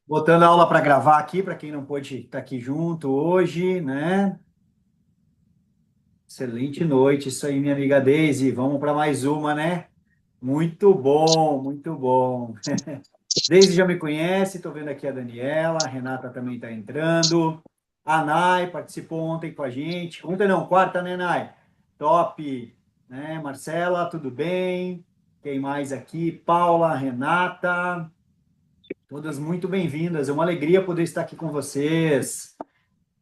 Botando a aula para gravar aqui, para quem não pôde estar aqui junto hoje, né? Excelente noite, isso aí, minha amiga Daisy. Vamos para mais uma, né? Muito bom, muito bom. Daisy já me conhece, estou vendo aqui a Daniela, a Renata também está entrando. A Nai participou ontem com a gente. Ontem não, quarta, né, Nai? Top, né? Marcela, tudo bem? Quem mais aqui? Paula, Renata. Todas muito bem-vindas. É uma alegria poder estar aqui com vocês.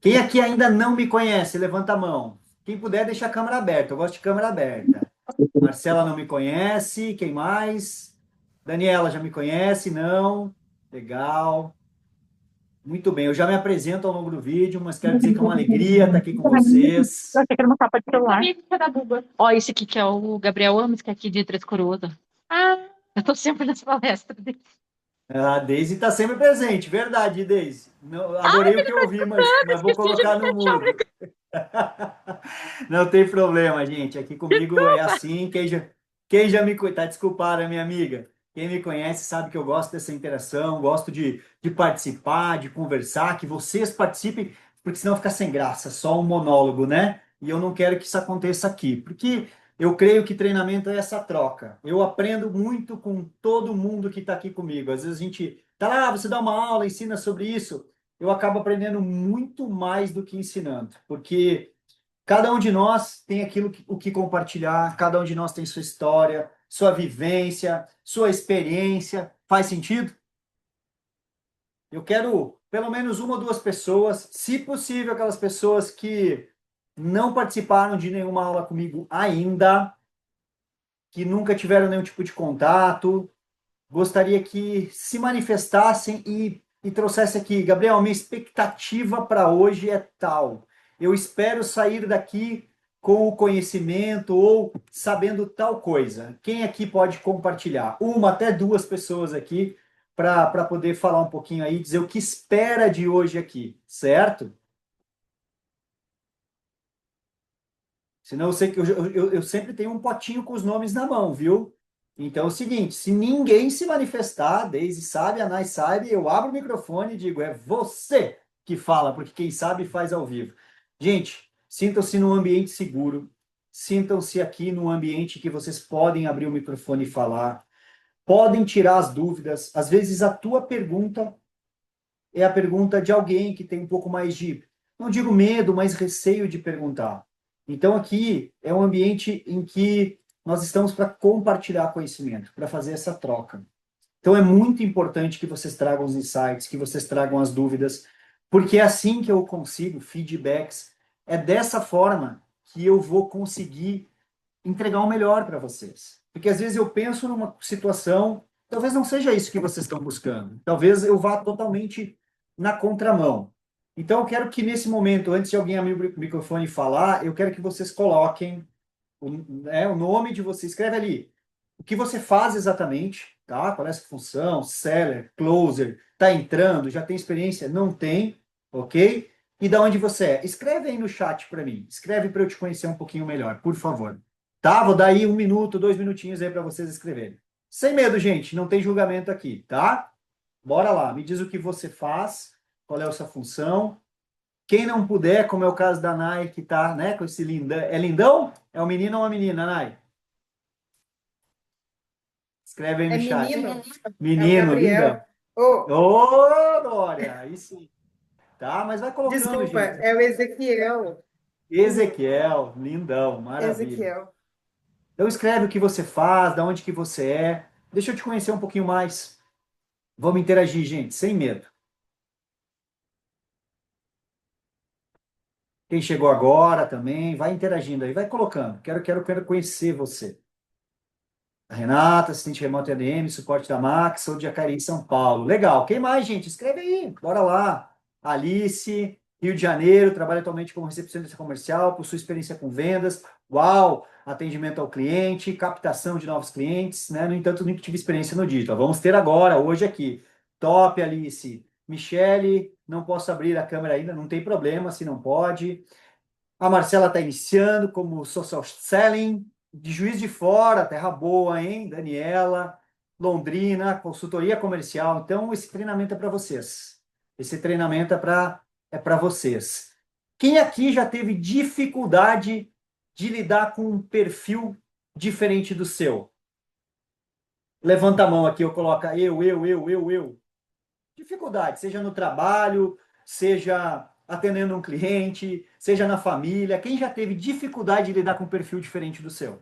Quem aqui ainda não me conhece, levanta a mão. Quem puder, deixa a câmera aberta. Eu gosto de câmera aberta. Marcela não me conhece. Quem mais? Daniela já me conhece? Não. Legal. Muito bem. Eu já me apresento ao longo do vídeo, mas quero dizer que é uma alegria estar aqui com Eu vocês. achei que era uma capa de celular. Ó, esse aqui que é o Gabriel Ames, que é aqui de Três Coroas. Ah, eu tô sempre nas palestras dele. A Deise está sempre presente. Verdade, Deise. Não, Ai, adorei o ele que eu tá ouvi, mas, escutando, mas vou esqueci de colocar no fechar o mudo. microfone. Não tem problema, gente. Aqui comigo é Desculpa. assim. Quem já me conhece, tá desculpada, minha amiga. Quem me conhece sabe que eu gosto dessa interação, gosto de participar, de conversar, que vocês participem, porque senão fica sem graça, só um monólogo, né? E eu não quero que isso aconteça aqui, porque eu creio que treinamento é essa troca. Eu aprendo muito com todo mundo que está aqui comigo. Às vezes a gente tá lá, você dá uma aula, ensina sobre isso. Eu acabo aprendendo muito mais do que ensinando, porque cada um de nós tem o que compartilhar, cada um de nós tem sua história, sua vivência, sua experiência. Faz sentido? Eu quero pelo menos uma ou duas pessoas, se possível, aquelas pessoas que não participaram de nenhuma aula comigo ainda, que nunca tiveram nenhum tipo de contato, gostaria que se manifestassem e trouxessem aqui, Gabriel, minha expectativa para hoje é tal. Eu espero sair daqui com o conhecimento ou sabendo tal coisa. Quem aqui pode compartilhar? Uma até duas pessoas aqui para poder falar um pouquinho aí, dizer o que espera de hoje aqui, certo? Senão eu sei que eu sempre tenho um potinho com os nomes na mão, viu? Então é o seguinte, se ninguém se manifestar, Daisy sabe, a Nai sabe, eu abro o microfone e digo, é você que fala, porque quem sabe faz ao vivo. Gente, sintam-se num ambiente seguro, sintam-se aqui num ambiente que vocês podem abrir o microfone e falar, podem tirar as dúvidas. Às vezes a tua pergunta é a pergunta de alguém que tem um pouco mais de, não digo medo, mas receio de perguntar. Então, aqui é um ambiente em que nós estamos para compartilhar conhecimento, para fazer essa troca. Então, é muito importante que vocês tragam os insights, que vocês tragam as dúvidas, porque é assim que eu consigo feedbacks. É dessa forma que eu vou conseguir entregar o melhor para vocês. Porque às vezes eu penso numa situação, talvez não seja isso que vocês estão buscando. Talvez eu vá totalmente na contramão. Então eu quero que nesse momento, antes de alguém abrir o microfone e falar, eu quero que vocês coloquem o nome de você, escreve ali o que você faz exatamente, tá? Qual é essa função, seller, closer, tá entrando, já tem experiência? Não tem, ok? E da onde você é? Escreve aí no chat para mim. Escreve para eu te conhecer um pouquinho melhor, por favor. Tá? Vou dar aí um minuto, 2 minutinhos aí para vocês escreverem. Sem medo, gente, não tem julgamento aqui, tá? Bora lá, me diz o que você faz, qual é a sua função. Quem não puder, como é o caso da Nai, que tá, né, com esse lindão. É lindão? É um menino ou uma menina, Nai? Escreve aí no É chat. menino? É o Menino, lindão. Gabriel. Oh, Ô, Dória, aí sim. Tá, mas vai colocando, desculpa, gente. é o Ezequiel. Ezequiel, lindão, maravilha. Ezequiel. Então escreve o que você faz, da onde que você é. Deixa eu te conhecer um pouquinho mais. Vamos interagir, gente, sem medo. Quem chegou agora também, vai interagindo aí, vai colocando. Quero conhecer você. A Renata, assistente remoto EDM, suporte da Max, sou de Jacareí, São Paulo. Legal. Quem mais, gente? Escreve aí. Bora lá. Alice, Rio de Janeiro, trabalha atualmente como recepcionista comercial, possui experiência com vendas. Uau! Atendimento ao cliente, captação de novos clientes, né? No entanto, nunca tive experiência no digital. Vamos ter agora, hoje aqui. Top, Alice. Michele, não posso abrir a câmera ainda, não tem problema se não pode. A Marcela está iniciando como social selling, de Juiz de Fora, terra boa, hein? Daniela. Londrina, consultoria comercial. Então, esse treinamento é para vocês. Esse treinamento é para vocês. Quem aqui já teve dificuldade de lidar com um perfil diferente do seu? Levanta a mão aqui, eu coloco eu. Dificuldade, seja no trabalho, seja atendendo um cliente, seja na família. Quem já teve dificuldade de lidar com um perfil diferente do seu?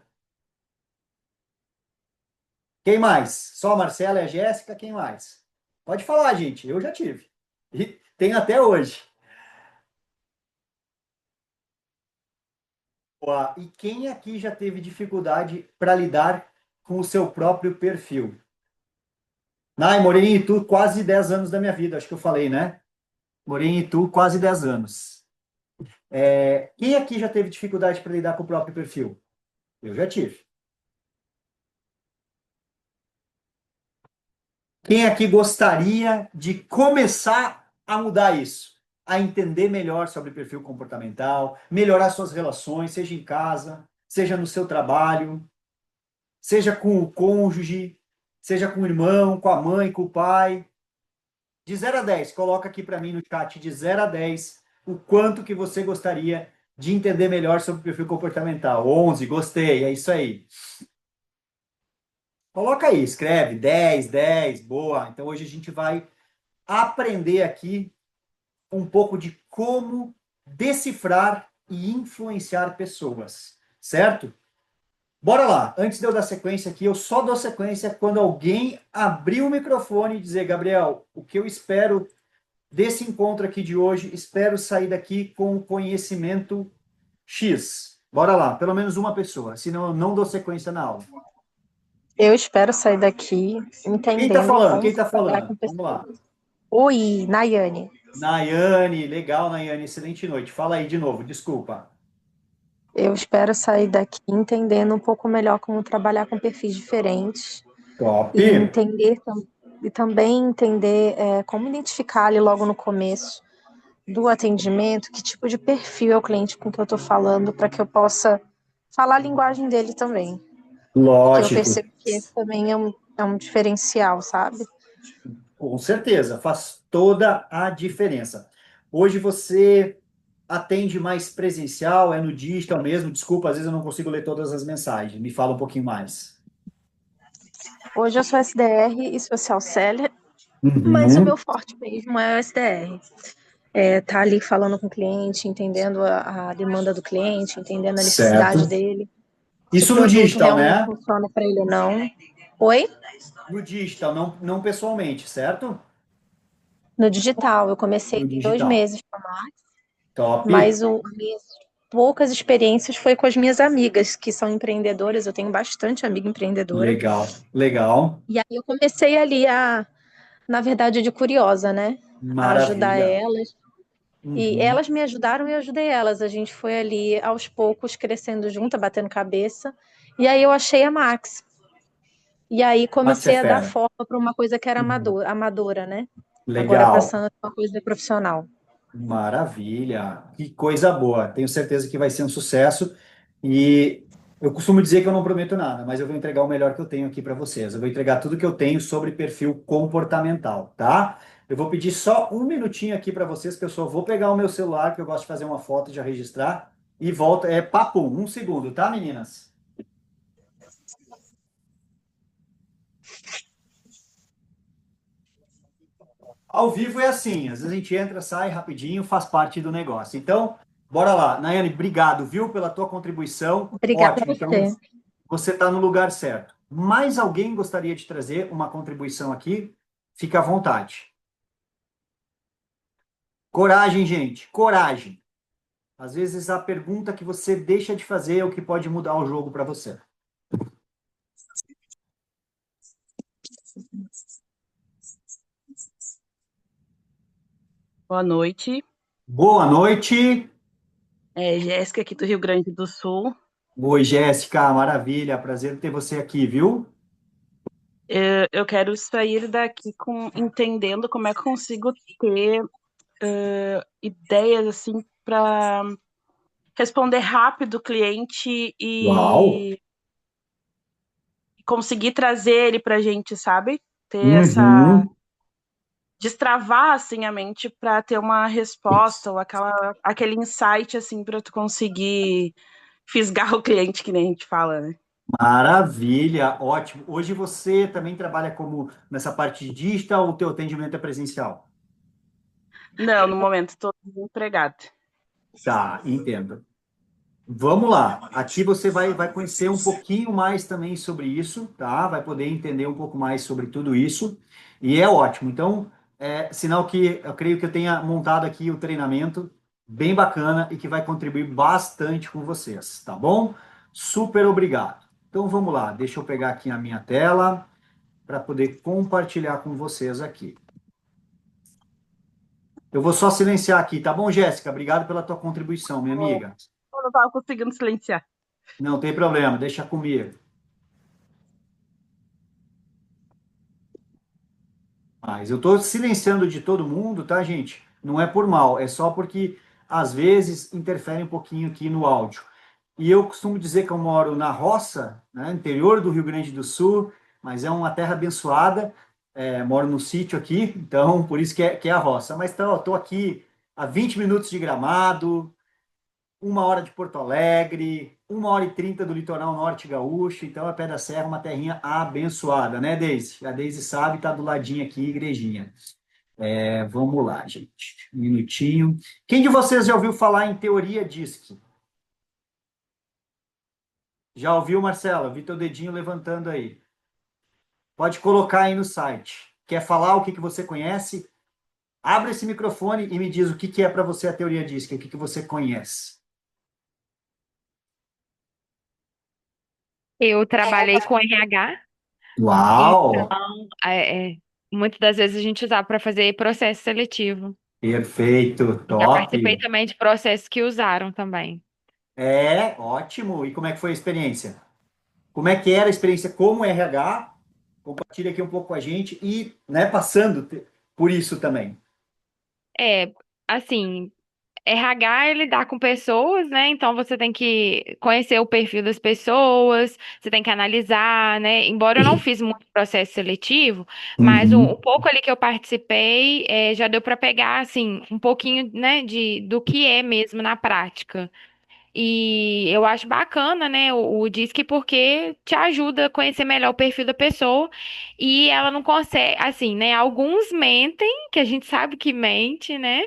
Quem mais? Só a Marcela e a Jéssica? Quem mais? Pode falar, gente. Eu já tive. E tenho até hoje. Ó, e quem aqui já teve dificuldade para lidar com o seu próprio perfil? Nai, morei em Itu quase 10 anos da minha vida, acho que eu falei, né? Morei em Itu quase 10 anos. Quem aqui já teve dificuldade para lidar com o próprio perfil? Eu já tive. Quem aqui gostaria de começar a mudar isso? A entender melhor sobre perfil comportamental, melhorar suas relações, seja em casa, seja no seu trabalho, seja com o cônjuge, seja com o irmão, com a mãe, com o pai. De 0 a 10, coloca aqui para mim no chat de 0 a 10 o quanto que você gostaria de entender melhor sobre perfil comportamental. 11, gostei, é isso aí. Coloca aí, escreve 10, 10, boa. Então hoje a gente vai aprender aqui um pouco de como decifrar e influenciar pessoas, certo? Bora lá. Antes de eu dar sequência aqui, eu só dou sequência quando alguém abrir o microfone e dizer, Gabriel, o que eu espero desse encontro aqui de hoje, espero sair daqui com conhecimento X. Bora lá, pelo menos uma pessoa, senão eu não dou sequência na aula. Eu espero sair daqui Quem tá entendendo falando? como Quem tá trabalhar com falando? Vamos lá. pessoas. Oi, Nayane. Nayane, legal, Nayane, excelente noite. Fala aí de novo, desculpa. Eu espero sair daqui entendendo um pouco melhor como trabalhar com perfis diferentes Top. e entender e também entender como identificar ali logo no começo do atendimento que tipo de perfil é o cliente com que eu estou falando para que eu possa falar a linguagem dele também. Porque eu Lógico, percebo que esse também é um diferencial, sabe? com certeza, faz toda a diferença. Hoje você atende mais presencial, é no digital mesmo? Desculpa, às vezes eu não consigo ler todas as mensagens. Me fala um pouquinho mais. Hoje eu sou SDR e social seller, mas o Uhum. meu forte mesmo é o SDR. Tá ali falando com o cliente, entendendo a demanda do cliente, entendendo a necessidade Certo. dele, se o Isso no produto digital, realmente né? funciona para ele ou não. Oi? No digital, não pessoalmente, certo? No digital, eu comecei No tem 2 digital. meses, Top. mas minhas poucas experiências foi com as minhas amigas, que são empreendedoras, eu tenho bastante amiga empreendedora, Legal, legal. e aí eu comecei ali na verdade, de curiosa, né, a ajudar Maravilha. elas. E Uhum. elas me ajudaram e eu ajudei elas. A gente foi ali aos poucos crescendo junto, batendo cabeça. E aí eu achei a Max. E aí Max é comecei a dar fera. forma para uma coisa que era Uhum. amadora, né? Agora Legal. passando a ser uma coisa profissional. Maravilha. Que coisa boa. Tenho certeza que vai ser um sucesso. E eu costumo dizer que eu não prometo nada, mas eu vou entregar o melhor que eu tenho aqui para vocês. Eu vou entregar tudo que eu tenho sobre perfil comportamental, tá? Eu vou pedir só um minutinho aqui para vocês, que eu só vou pegar o meu celular, que eu gosto de fazer uma foto e já registrar, e volto. É papo, um segundo, tá, meninas? Ao vivo é assim, às vezes a gente entra, sai rapidinho, faz parte do negócio. Então, bora lá. Nayane, obrigado, viu, pela tua contribuição. Obrigada a Ótimo, então você. você está no lugar certo. Mais alguém gostaria de trazer uma contribuição aqui? Fique à vontade. Coragem, gente, coragem. Às vezes a pergunta que você deixa de fazer é o que pode mudar o jogo para você. Boa noite. Boa noite. Jéssica, aqui do Rio Grande do Sul. Oi, Jéssica, maravilha. Prazer ter você aqui, viu? Eu quero sair daqui entendendo como é que consigo ter ideias assim para responder rápido o cliente Uau! e conseguir trazer ele pra gente, sabe? Ter essa Uhum. destravar assim a mente para ter uma resposta ou aquele insight assim para tu conseguir fisgar o cliente que nem a gente fala, né? Maravilha, ótimo. Hoje você também trabalha como nessa parte de digital ou o teu atendimento é presencial? Não, no momento estou desempregada. Tá, entendo. Vamos lá. Aqui você vai conhecer um pouquinho mais também sobre isso, tá? Vai poder entender um pouco mais sobre tudo isso. E é ótimo. Então, é sinal que eu creio que eu tenha montado aqui o treinamento bem bacana e que vai contribuir bastante com vocês, tá bom? Super obrigado. Então vamos lá. Deixa eu pegar aqui a minha tela para poder compartilhar com vocês aqui. Eu vou só silenciar aqui, tá bom, Jéssica? Obrigado pela tua contribuição, minha amiga. Eu não estava conseguindo silenciar. Não tem problema, deixa comigo. Mas eu estou silenciando de todo mundo, tá, gente? Não é por mal, é só porque às vezes interfere um pouquinho aqui no áudio. E eu costumo dizer que eu moro na roça, né, interior do Rio Grande do Sul, mas é uma terra abençoada. Moro no sítio aqui, então por isso que é a roça. Mas estou aqui a 20 minutos de Gramado, 1 hora de Porto Alegre, 1 hora e 30 do litoral norte gaúcho, então a Pé da Serra é uma terrinha abençoada, né, Deise? A Deise sabe, tá do ladinho aqui, igrejinha. Vamos lá, gente. Um minutinho. Quem de vocês já ouviu falar em teoria DISC? Já ouviu, Marcela? Vi teu dedinho levantando aí. Pode colocar aí no site. Quer falar o que que você conhece? Abre esse microfone e me diz o que que é para você a teoria DISC, o que que você conhece. Eu trabalhei com RH, Uau! então muitas das vezes a gente usava para fazer processo seletivo. Perfeito, Já top. participei também de processos que usaram também. Ótimo. E como é que foi a experiência? Como é que era a experiência como RH? Compartilha aqui um pouco com a gente e, né, por isso também. É, assim, RH é lidar com pessoas, né? Então você tem que conhecer o perfil das pessoas, você tem que analisar, né? Embora eu não fiz muito processo seletivo, mas o Uhum, pouco ali que eu participei, já deu para pegar, assim, um pouquinho, né, do que é mesmo na prática. E eu acho bacana, né, o Disque porque te ajuda a conhecer melhor o perfil da pessoa e ela não consegue, assim, né, alguns mentem, que a gente sabe que mente, né,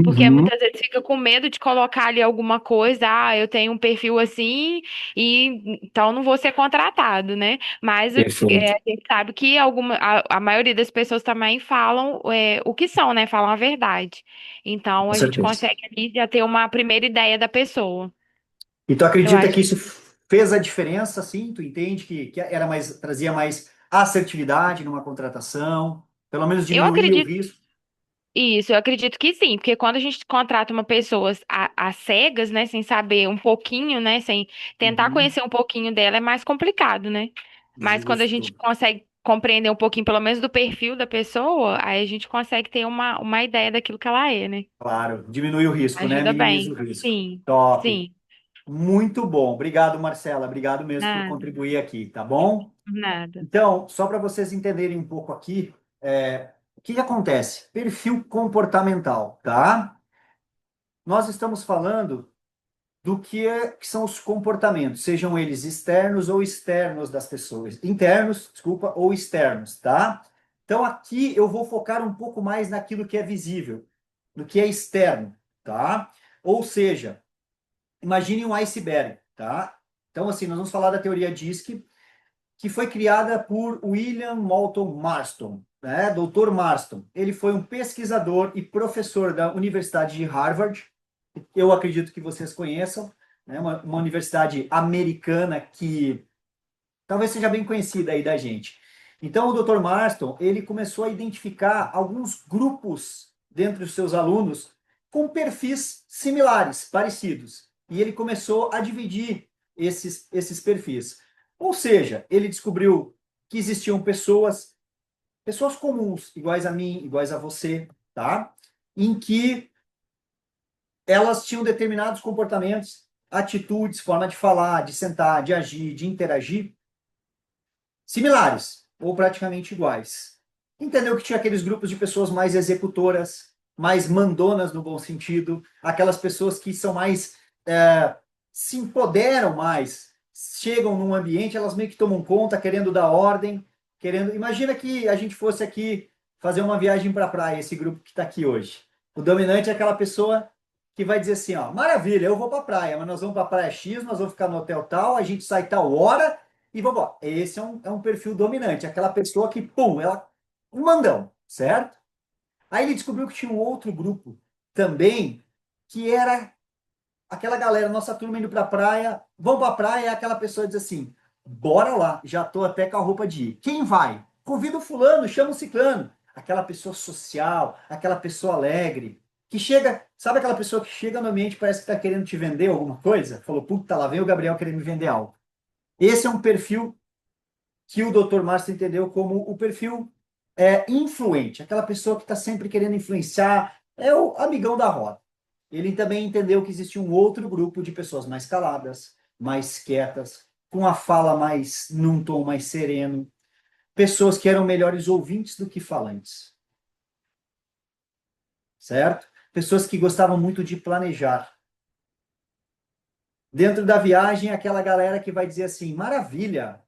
porque uhum, muitas vezes fica com medo de colocar ali alguma coisa, eu tenho um perfil assim e então não vou ser contratado, né, mas perfeito. a gente sabe que a maioria das pessoas também falam o que são, né, falam a verdade. Então Com a gente certeza. consegue ali já ter uma primeira ideia da pessoa. E tu Eu acredita acho. que isso fez a diferença, sim? Tu entende que era mais, trazia mais assertividade numa contratação, pelo menos Eu diminuía o acredito risco? isso, eu acredito que sim, porque quando a gente contrata uma pessoa às cegas, né, sem saber um pouquinho, né, sem tentar Uhum, conhecer um pouquinho dela, é mais complicado, né? Mas quando a gente justo. consegue compreender um pouquinho, pelo menos do perfil da pessoa, aí a gente consegue ter uma ideia daquilo que ela é, né? Claro, diminui o risco, né? Ajuda Minimiza o bem. risco. Sim, Top. sim. Muito bom. Obrigado, Marcela. Obrigado mesmo por Nada, contribuir aqui, tá bom? nada. Então, só para vocês entenderem um pouco aqui, o que que acontece? Perfil comportamental, tá? Nós estamos falando do que são os comportamentos, sejam eles externos ou externos das pessoas. Internos, desculpa, ou externos, tá? Então, aqui eu vou focar um pouco mais naquilo que é visível, no que é externo, tá? Ou seja, imagine um iceberg, tá? Então, assim, nós vamos falar da teoria DISC, que foi criada por William Moulton Marston, né? Dr. Marston. Ele foi um pesquisador e professor da Universidade de Harvard. Eu acredito que vocês conheçam, né? Uma universidade americana que talvez seja bem conhecida aí da gente. Então, o Dr. Marston, ele começou a identificar alguns grupos dentro dos seus alunos com perfis similares, parecidos. E ele começou a dividir esses perfis. Ou seja, ele descobriu que existiam pessoas comuns, iguais a mim, iguais a você, tá? Em que elas tinham determinados comportamentos, atitudes, forma de falar, de sentar, de agir, de interagir, similares ou praticamente iguais. Entendeu que tinha aqueles grupos de pessoas mais executoras, mais mandonas no bom sentido, aquelas pessoas que são mais, se empoderam mais, chegam num ambiente, elas meio que tomam conta, querendo dar ordem, querendo. Imagina que a gente fosse aqui fazer uma viagem para a praia, esse grupo que está aqui hoje. O dominante é aquela pessoa que vai dizer assim, ó, maravilha, eu vou para a praia, mas nós vamos para a praia X, nós vamos ficar no hotel tal, a gente sai tal hora e vamos embora. Esse é um perfil dominante, aquela pessoa que, pum, ela um mandão, certo? Aí ele descobriu que tinha um outro grupo também, que era aquela galera, nossa turma indo pra praia, vão pra praia, e aquela pessoa diz assim, bora lá, já tô até com a roupa de ir. Quem vai? Convida o fulano, chama o ciclano. Aquela pessoa social, aquela pessoa alegre, que chega, sabe aquela pessoa que chega no ambiente e parece que tá querendo te vender alguma coisa? Falou, puta, lá vem o Gabriel querendo me vender algo. Esse é um perfil que o Dr. Márcio entendeu como o perfil influente, aquela pessoa que está sempre querendo influenciar, é o amigão da roda. Ele também entendeu que existia um outro grupo de pessoas mais caladas, mais quietas, com a fala mais num tom mais sereno, pessoas que eram melhores ouvintes do que falantes. Certo? Pessoas que gostavam muito de planejar. Dentro da viagem, aquela galera que vai dizer assim, maravilha,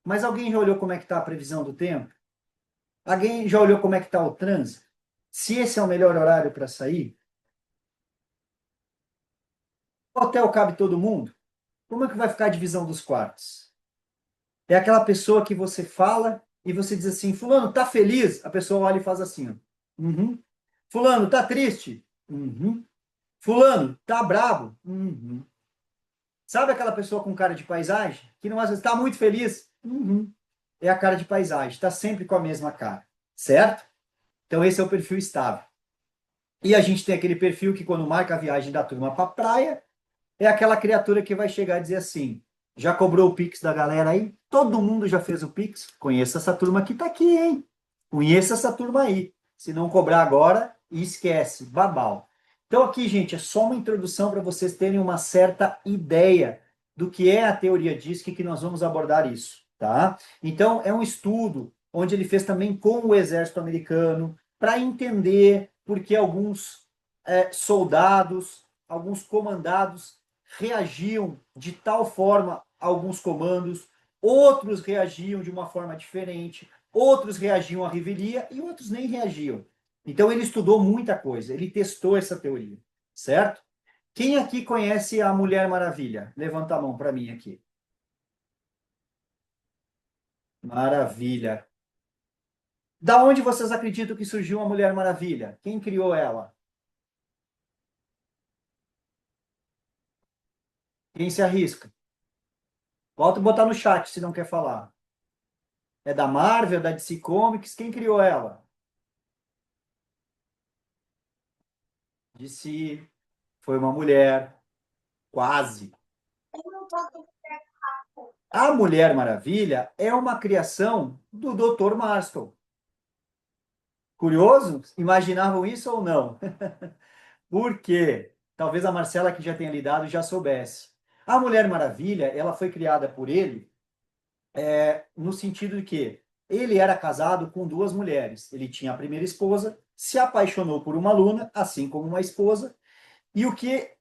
mas alguém já olhou como é que está a previsão do tempo? Alguém já olhou como é que está o trânsito? Se esse é o melhor horário para sair? O hotel cabe todo mundo? Como é que vai ficar a divisão dos quartos? É aquela pessoa que você fala e você diz assim, fulano, tá feliz? A pessoa olha e faz assim, ó. Uhum. Fulano, tá triste? Uhum. Fulano, tá bravo? Uhum. Sabe aquela pessoa com cara de paisagem? Que não às vezes está muito feliz? Uhum. É a cara de paisagem, está sempre com a mesma cara, certo? Então esse é o perfil estável. E a gente tem aquele perfil que quando marca a viagem da turma para a praia, é aquela criatura que vai chegar e dizer assim, já cobrou o Pix da galera aí? Todo mundo já fez o Pix? Conheça essa turma que tá aqui, hein? Conheça essa turma aí. Se não cobrar agora, esquece, babau. Então aqui, gente, é só uma introdução para vocês terem uma certa ideia do que é a teoria DISC, que nós vamos abordar isso, tá? Então, é um estudo onde ele fez também com o exército americano, para entender por que alguns soldados, alguns comandados reagiam de tal forma a alguns comandos, outros reagiam de uma forma diferente, outros reagiam à revelia e outros nem reagiam. Então ele estudou muita coisa, ele testou essa teoria, certo? Quem aqui conhece a Mulher Maravilha? Levanta a mão para mim aqui. Maravilha. Da onde vocês acreditam que surgiu a Mulher Maravilha? Quem criou ela? Quem se arrisca? Volta e botar no chat se não quer falar. É da Marvel, da DC Comics? Quem criou ela? DC. Foi uma mulher. Quase. A Mulher Maravilha é uma criação do Dr. Marston. Curioso? Imaginavam isso ou não? Por quê? Talvez a Marcela, que já tenha lidado, já soubesse. A Mulher Maravilha, ela foi criada por ele no sentido de que ele era casado com duas mulheres. Ele tinha a primeira esposa, se apaixonou por uma aluna, assim como uma esposa, e o que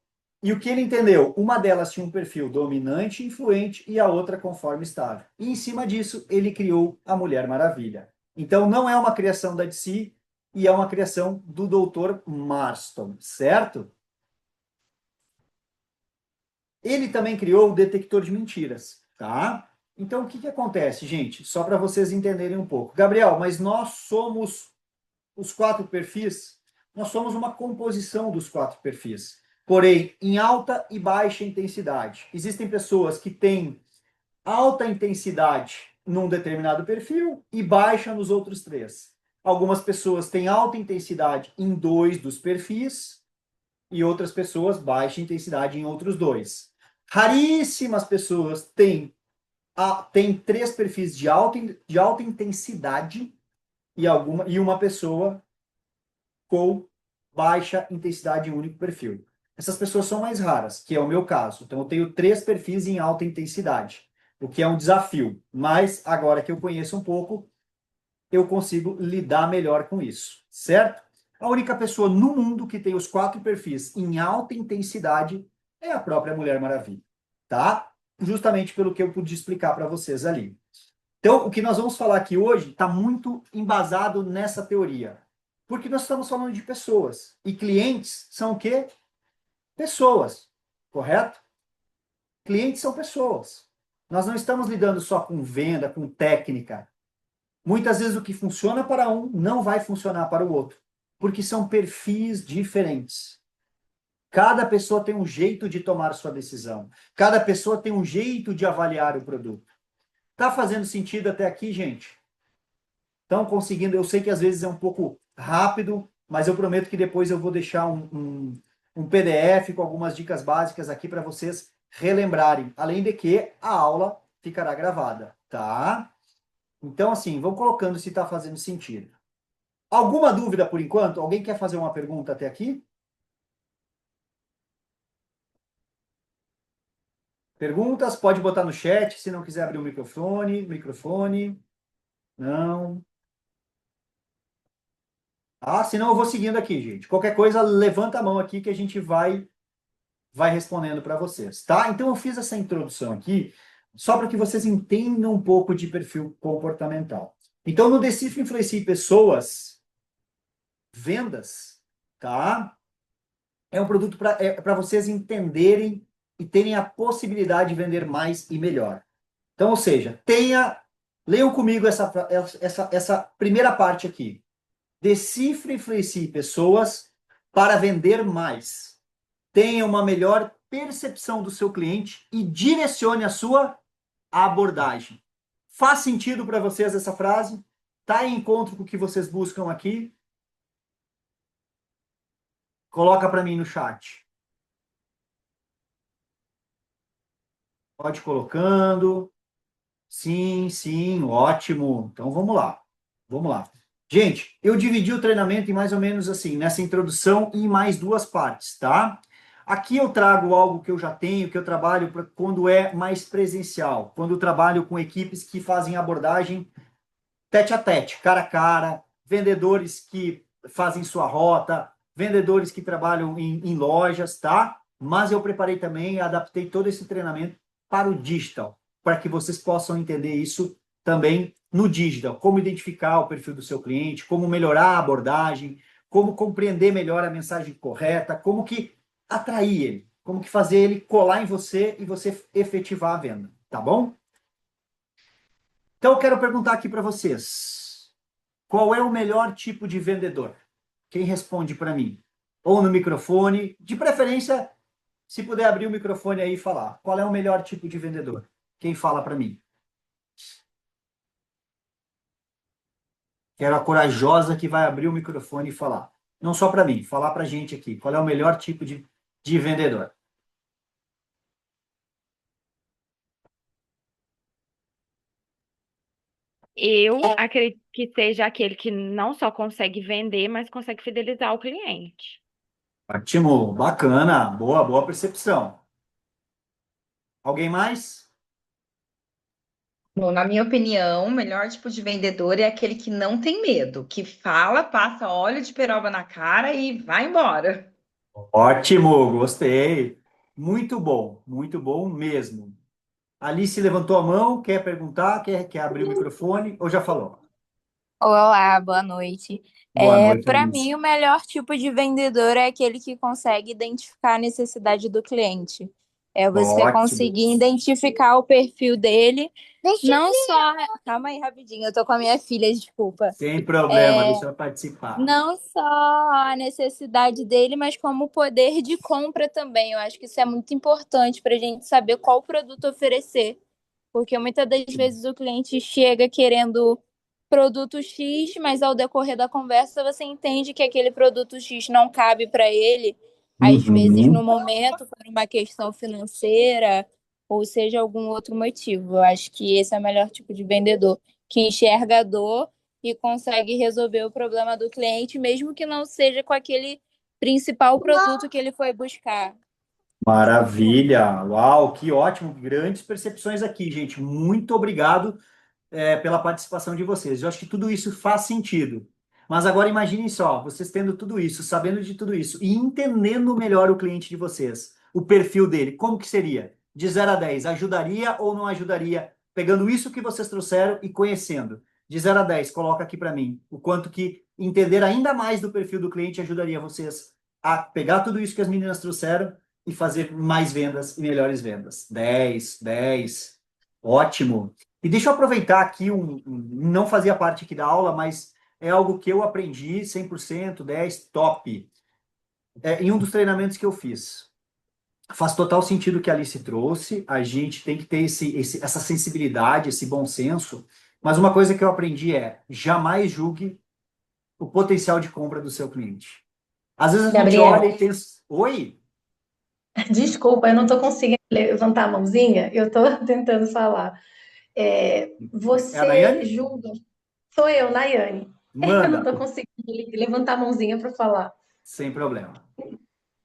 ele entendeu? Uma delas tinha um perfil dominante e influente e a outra conforme estável. E em cima disso, ele criou a Mulher Maravilha. Então, não é uma criação da DC e é uma criação do Dr. Marston, certo? Ele também criou o detector de mentiras, tá? Então, o que que acontece, gente? Só para vocês entenderem um pouco. Gabriel, mas nós somos os 4 perfis? Nós somos uma composição dos 4 perfis, porém em alta e baixa intensidade. Existem pessoas que têm alta intensidade num determinado perfil e baixa nos outros 3. Algumas pessoas têm alta intensidade em 2 dos perfis e outras pessoas baixa intensidade em outros 2. Raríssimas pessoas têm 3 perfis de alta intensidade e uma pessoa com baixa intensidade em um único perfil. Essas pessoas são mais raras, que é o meu caso. Então, eu tenho 3 perfis em alta intensidade. o que é um desafio. Mas agora que eu conheço um pouco, eu consigo lidar melhor com isso, certo? A única pessoa no mundo que tem os 4 perfis em alta intensidade é a própria Mulher Maravilha, tá? Justamente pelo que eu pude explicar para vocês ali. Então, o que nós vamos falar aqui hoje está muito embasado nessa teoria. Porque nós estamos falando de pessoas. E clientes são o quê? Pessoas, correto? Clientes são pessoas. Nós não estamos lidando só com venda, com técnica. Muitas vezes o que funciona para um não vai funcionar para o outro, porque são perfis diferentes. Cada pessoa tem um jeito de tomar sua decisão. Cada pessoa tem um jeito de avaliar o produto. Tá fazendo sentido até aqui, gente? Estão conseguindo? Eu sei que às vezes é um pouco rápido, mas eu prometo que depois eu vou deixar um PDF com algumas dicas básicas aqui para vocês relembrarem. Além de que a aula ficará gravada, tá? Então, assim, vão colocando se está fazendo sentido. Alguma dúvida por enquanto? Alguém quer fazer uma pergunta até aqui? Perguntas? Pode botar no chat, se não quiser abrir o microfone. Microfone. Não. Ah, senão eu vou seguindo aqui, gente. Qualquer coisa, levanta a mão aqui que a gente vai respondendo para vocês, tá? Então, eu fiz essa introdução aqui só para que vocês entendam um pouco de perfil comportamental. Então, no Decifre Influencie Pessoas, vendas, tá? É um produto para vocês entenderem e terem a possibilidade de vender mais e melhor. Então, ou seja, leiam comigo essa primeira parte aqui. Decifre e influencie pessoas para vender mais. Tenha uma melhor percepção do seu cliente e direcione a sua abordagem. Faz sentido para vocês essa frase? Está em encontro com o que vocês buscam aqui? Coloca para mim no chat. Pode ir colocando. Sim, sim, ótimo. Então vamos lá. Vamos lá. Gente, eu dividi o treinamento em mais ou menos assim, nessa introdução e em mais 2 partes, tá? Aqui eu trago algo que eu já tenho, que eu trabalho quando é mais presencial, quando eu trabalho com equipes que fazem abordagem tete a tete, cara a cara, vendedores que fazem sua rota, vendedores que trabalham em lojas, tá? Mas eu preparei também e adaptei todo esse treinamento para o digital, para que vocês possam entender isso também no digital, como identificar o perfil do seu cliente, como melhorar a abordagem, como compreender melhor a mensagem correta, como que atrair ele, como que fazer ele colar em você e você efetivar a venda, tá bom? Então eu quero perguntar aqui para vocês, qual é o melhor tipo de vendedor? Quem responde para mim? Ou no microfone, de preferência, se puder abrir o microfone aí e falar, qual é o melhor tipo de vendedor? Quem fala para mim? Quero a corajosa que vai abrir o microfone e falar. Não só para mim, falar para a gente aqui. Qual é o melhor tipo de vendedor? Eu acredito que seja aquele que não só consegue vender, mas consegue fidelizar o cliente. Ótimo, bacana, boa percepção. Alguém mais? Bom, na minha opinião, o melhor tipo de vendedor é aquele que não tem medo, que fala, passa óleo de peroba na cara e vai embora. Ótimo, gostei. Muito bom mesmo. Alice levantou a mão, quer perguntar, quer abrir o microfone ou já falou? Olá, boa noite. Boa noite, Para Alice. mim, o melhor tipo de vendedor é aquele que consegue identificar a necessidade do cliente. É você Ótimo. conseguir identificar o perfil dele, não só. Calma aí, rapidinho, eu tô com a minha filha, desculpa. Sem problema, deixa eu participar. Não só a necessidade dele, mas como o poder de compra também. Eu acho que isso é muito importante para a gente saber qual produto oferecer. Porque muitas das vezes o cliente chega querendo produto X, mas ao decorrer da conversa você entende que aquele produto X não cabe para ele, às vezes no momento, por uma questão financeira, ou seja, algum outro motivo. Eu acho que esse é o melhor tipo de vendedor, que enxerga a dor e consegue resolver o problema do cliente, mesmo que não seja com aquele principal produto que ele foi buscar. Maravilha! Uau, que ótimo! Grandes percepções aqui, gente. Muito obrigado, pela participação de vocês. Eu acho que tudo isso faz sentido. Mas agora imaginem só, vocês tendo tudo isso, sabendo de tudo isso e entendendo melhor o cliente de vocês, o perfil dele, como que seria? De 0 a 10, ajudaria ou não ajudaria? Pegando isso que vocês trouxeram e conhecendo. De 0 a 10, coloca aqui para mim o quanto que entender ainda mais do perfil do cliente ajudaria vocês a pegar tudo isso que as meninas trouxeram e fazer mais vendas e melhores vendas. 10, 10. Ótimo. E deixa eu aproveitar aqui, não fazia parte aqui da aula, mas é algo que eu aprendi 100%, 10, top. Em um dos treinamentos que eu fiz. Faz total sentido o que a Alice trouxe, a gente tem que ter essa sensibilidade, esse bom senso, mas uma coisa que eu aprendi é, jamais julgue o potencial de compra do seu cliente. Às vezes a gente olha Gabriel, e pensa, oi? desculpa, eu não estou conseguindo levantar a mãozinha, eu estou tentando falar. É a Você Nayane? julga? Sou eu, Nayane. Eu não Manda, estou conseguindo levantar a mãozinha para falar. sem problema.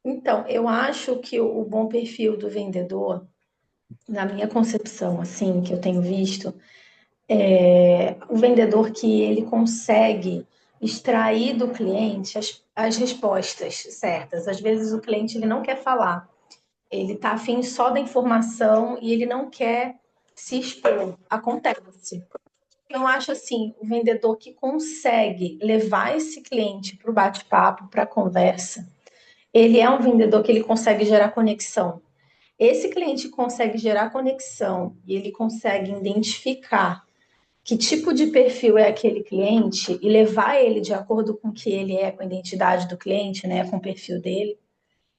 Então, eu acho que o bom perfil do vendedor, na minha concepção, assim, que eu tenho visto, é o vendedor que ele consegue extrair do cliente as respostas certas. Às vezes o cliente ele não quer falar, ele está afim só da informação e ele não quer se expor. Acontece. Eu acho assim, o vendedor que consegue levar esse cliente para o bate-papo, para a conversa, ele é um vendedor que ele consegue gerar conexão. Esse cliente consegue gerar conexão e ele consegue identificar que tipo de perfil é aquele cliente e levar ele de acordo com o que ele é, com a identidade do cliente, né, com o perfil dele,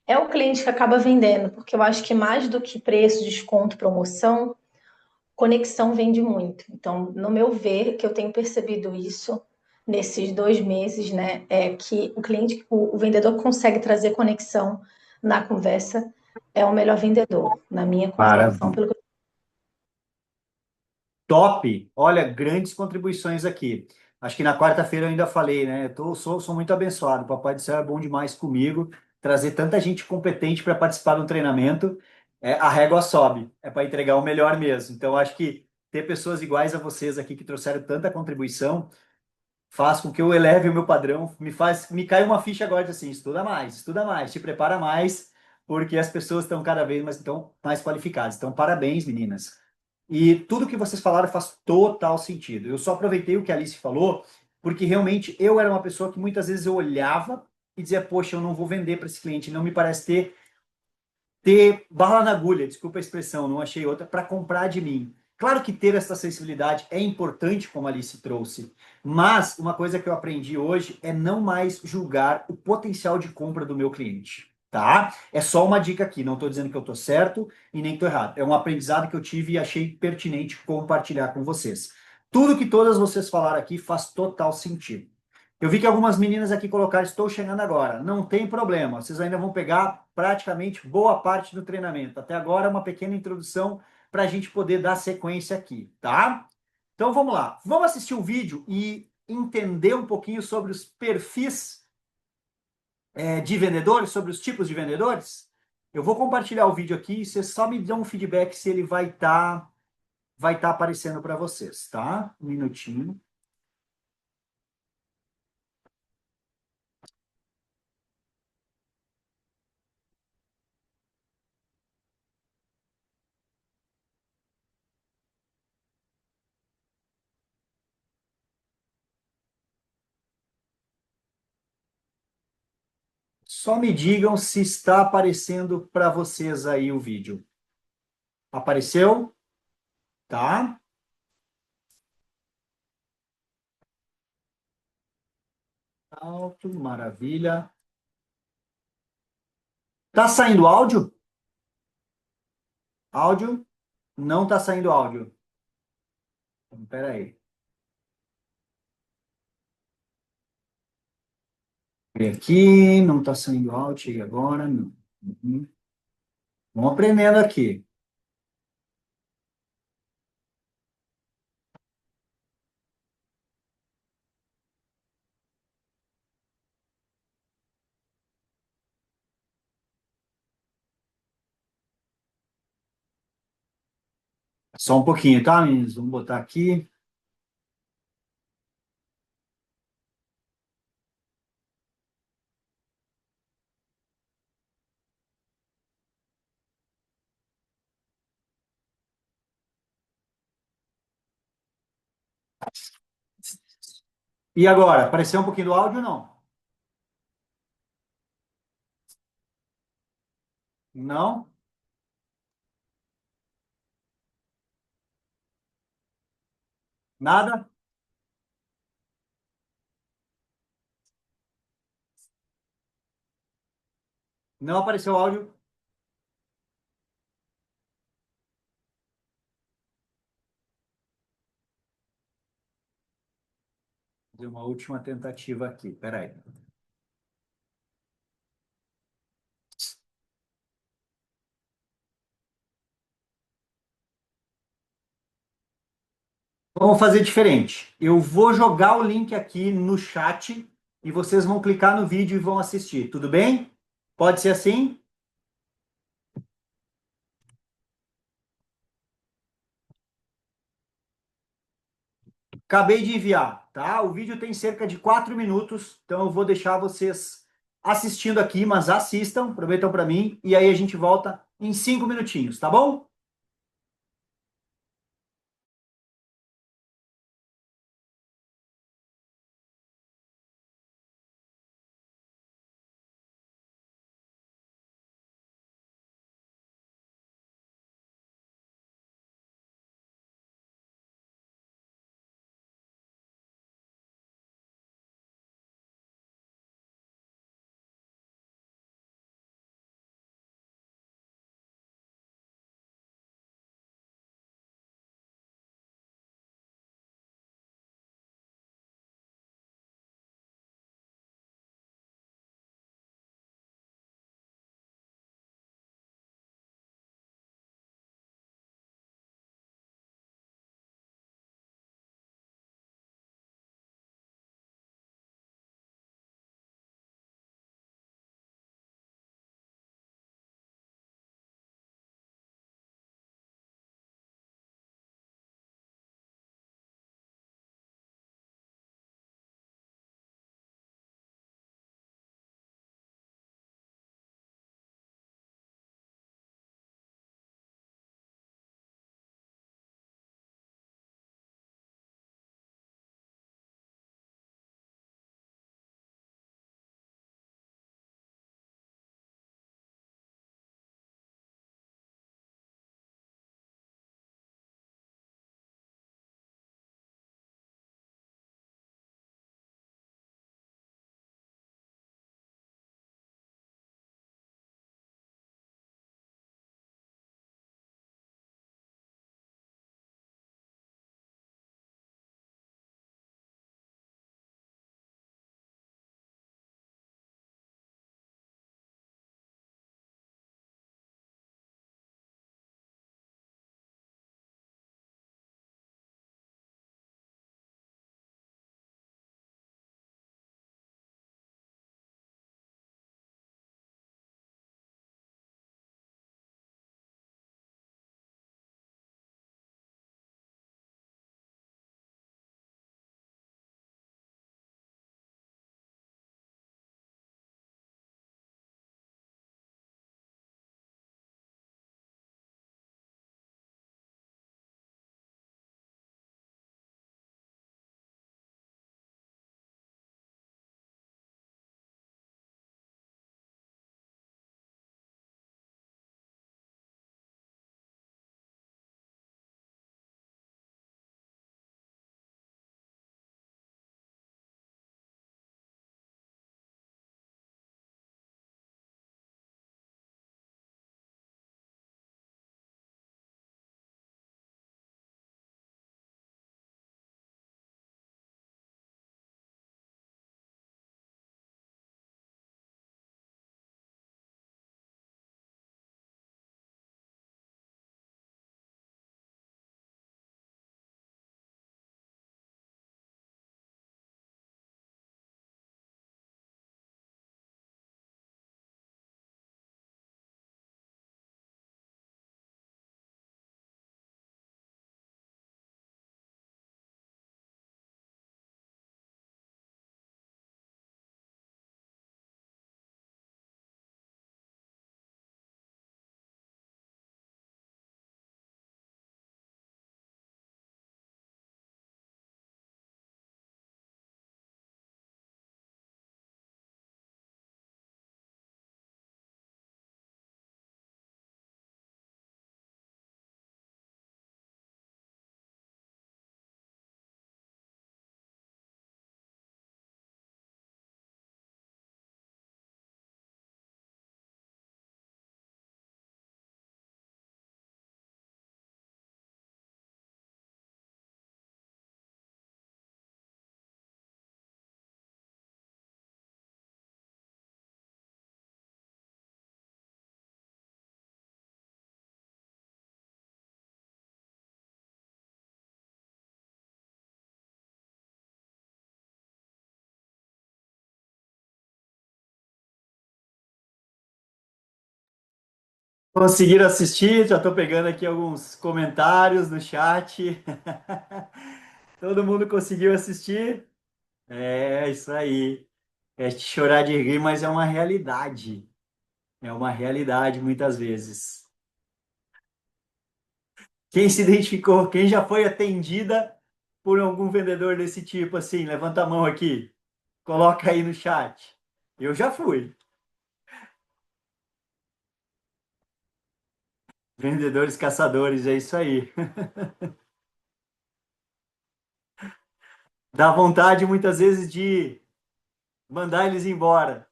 é o cliente que acaba vendendo, porque eu acho que mais do que preço, desconto, promoção, conexão vende muito. Então, no meu ver, que eu tenho percebido isso nesses 2 meses, né, é que o cliente, o vendedor que consegue trazer conexão na conversa é o melhor vendedor, na minha concepção, Maravilha. pelo que Top! Olha, grandes contribuições aqui. Acho que na quarta-feira eu ainda falei, né? Sou muito abençoado. O Papai do Céu é bom demais comigo. Trazer tanta gente competente para participar do treinamento, a régua sobe. É para entregar o melhor mesmo. Então, acho que ter pessoas iguais a vocês aqui que trouxeram tanta contribuição faz com que eu eleve o meu padrão. Me cai uma ficha agora de assim: estuda mais, te prepara mais, porque as pessoas estão cada vez mais, estão mais qualificadas. Então, parabéns, meninas. E tudo que vocês falaram faz total sentido. Eu só aproveitei o que a Alice falou, porque realmente eu era uma pessoa que muitas vezes eu olhava e dizia, poxa, eu não vou vender para esse cliente, não me parece ter bala na agulha, desculpa a expressão, não achei outra, para comprar de mim. Claro que ter essa sensibilidade é importante, como a Alice trouxe, mas uma coisa que eu aprendi hoje é não mais julgar o potencial de compra do meu cliente, tá? É só uma dica aqui, não estou dizendo que eu estou certo e nem estou errado. É um aprendizado que eu tive e achei pertinente compartilhar com vocês. Tudo que todas vocês falaram aqui faz total sentido. Eu vi que algumas meninas aqui colocaram, estou chegando agora. Não tem problema, vocês ainda vão pegar praticamente boa parte do treinamento. Até agora, uma pequena introdução para a gente poder dar sequência aqui, tá? Então vamos lá. Vamos assistir o vídeo e entender um pouquinho sobre os perfis de vendedores, sobre os tipos de vendedores? Eu vou compartilhar o vídeo aqui e vocês só me dão um feedback se ele vai tá aparecendo para vocês, tá? Um minutinho. Só me digam se está aparecendo para vocês aí o vídeo. Apareceu? Tá? Alto, maravilha. Tá saindo áudio? Áudio? Não tá saindo áudio. Então, pera aí. Vem aqui, não tá saindo áudio, chega agora. Não. Uhum. Vamos aprendendo aqui. Só um pouquinho, tá, meninos? Vamos botar aqui. E agora, apareceu um pouquinho do áudio ou não? Não? Nada? Não apareceu áudio? Vou fazer uma última tentativa aqui. Peraí. Vamos fazer diferente. Eu vou jogar o link aqui no chat e vocês vão clicar no vídeo e vão assistir. Tudo bem? Pode ser assim? Acabei de enviar, tá? O vídeo tem cerca de 4 minutos, então eu vou deixar vocês assistindo aqui, mas assistam, prometam para mim, e aí a gente volta em 5 minutinhos, tá bom? Conseguiram assistir? Já estou pegando aqui alguns comentários no chat. Todo mundo conseguiu assistir? É, isso aí. É de chorar de rir, mas é uma realidade. É uma realidade muitas vezes. Quem se identificou? Quem já foi atendida por algum vendedor desse tipo assim? Levanta a mão aqui. Coloca aí no chat. Eu já fui. Vendedores caçadores, é isso aí. Dá vontade muitas vezes de mandar eles embora.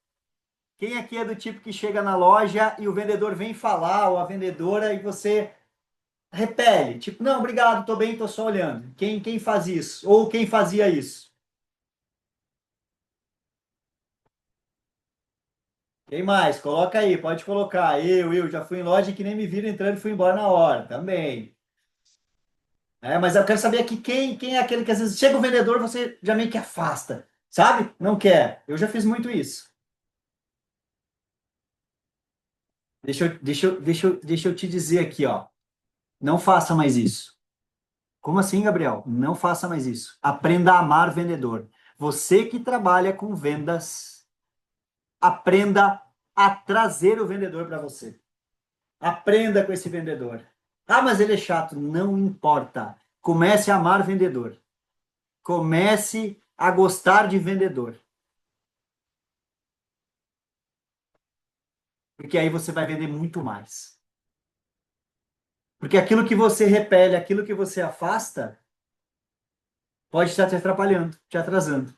Quem aqui é do tipo que chega na loja e o vendedor vem falar, ou a vendedora, e você repele? Tipo, não, obrigado, tô bem, tô só olhando. Quem faz isso? Ou quem fazia isso? Quem mais? Coloca aí, pode colocar. Eu já fui em loja que nem me viram entrando e fui embora na hora, também. É, mas eu quero saber aqui quem é aquele que às vezes chega o vendedor, você já meio que afasta, sabe? Não quer. Eu já fiz muito isso. Deixa eu te dizer aqui, ó. Não faça mais isso. Como assim, Gabriel? Não faça mais isso. Aprenda a amar vendedor. Você que trabalha com vendas, aprenda a trazer o vendedor para você. Aprenda com esse vendedor. Ah, mas ele é chato. Não importa. Comece a amar vendedor. Comece a gostar de vendedor. Porque aí você vai vender muito mais. Porque aquilo que você repele, aquilo que você afasta, pode estar te atrapalhando, te atrasando.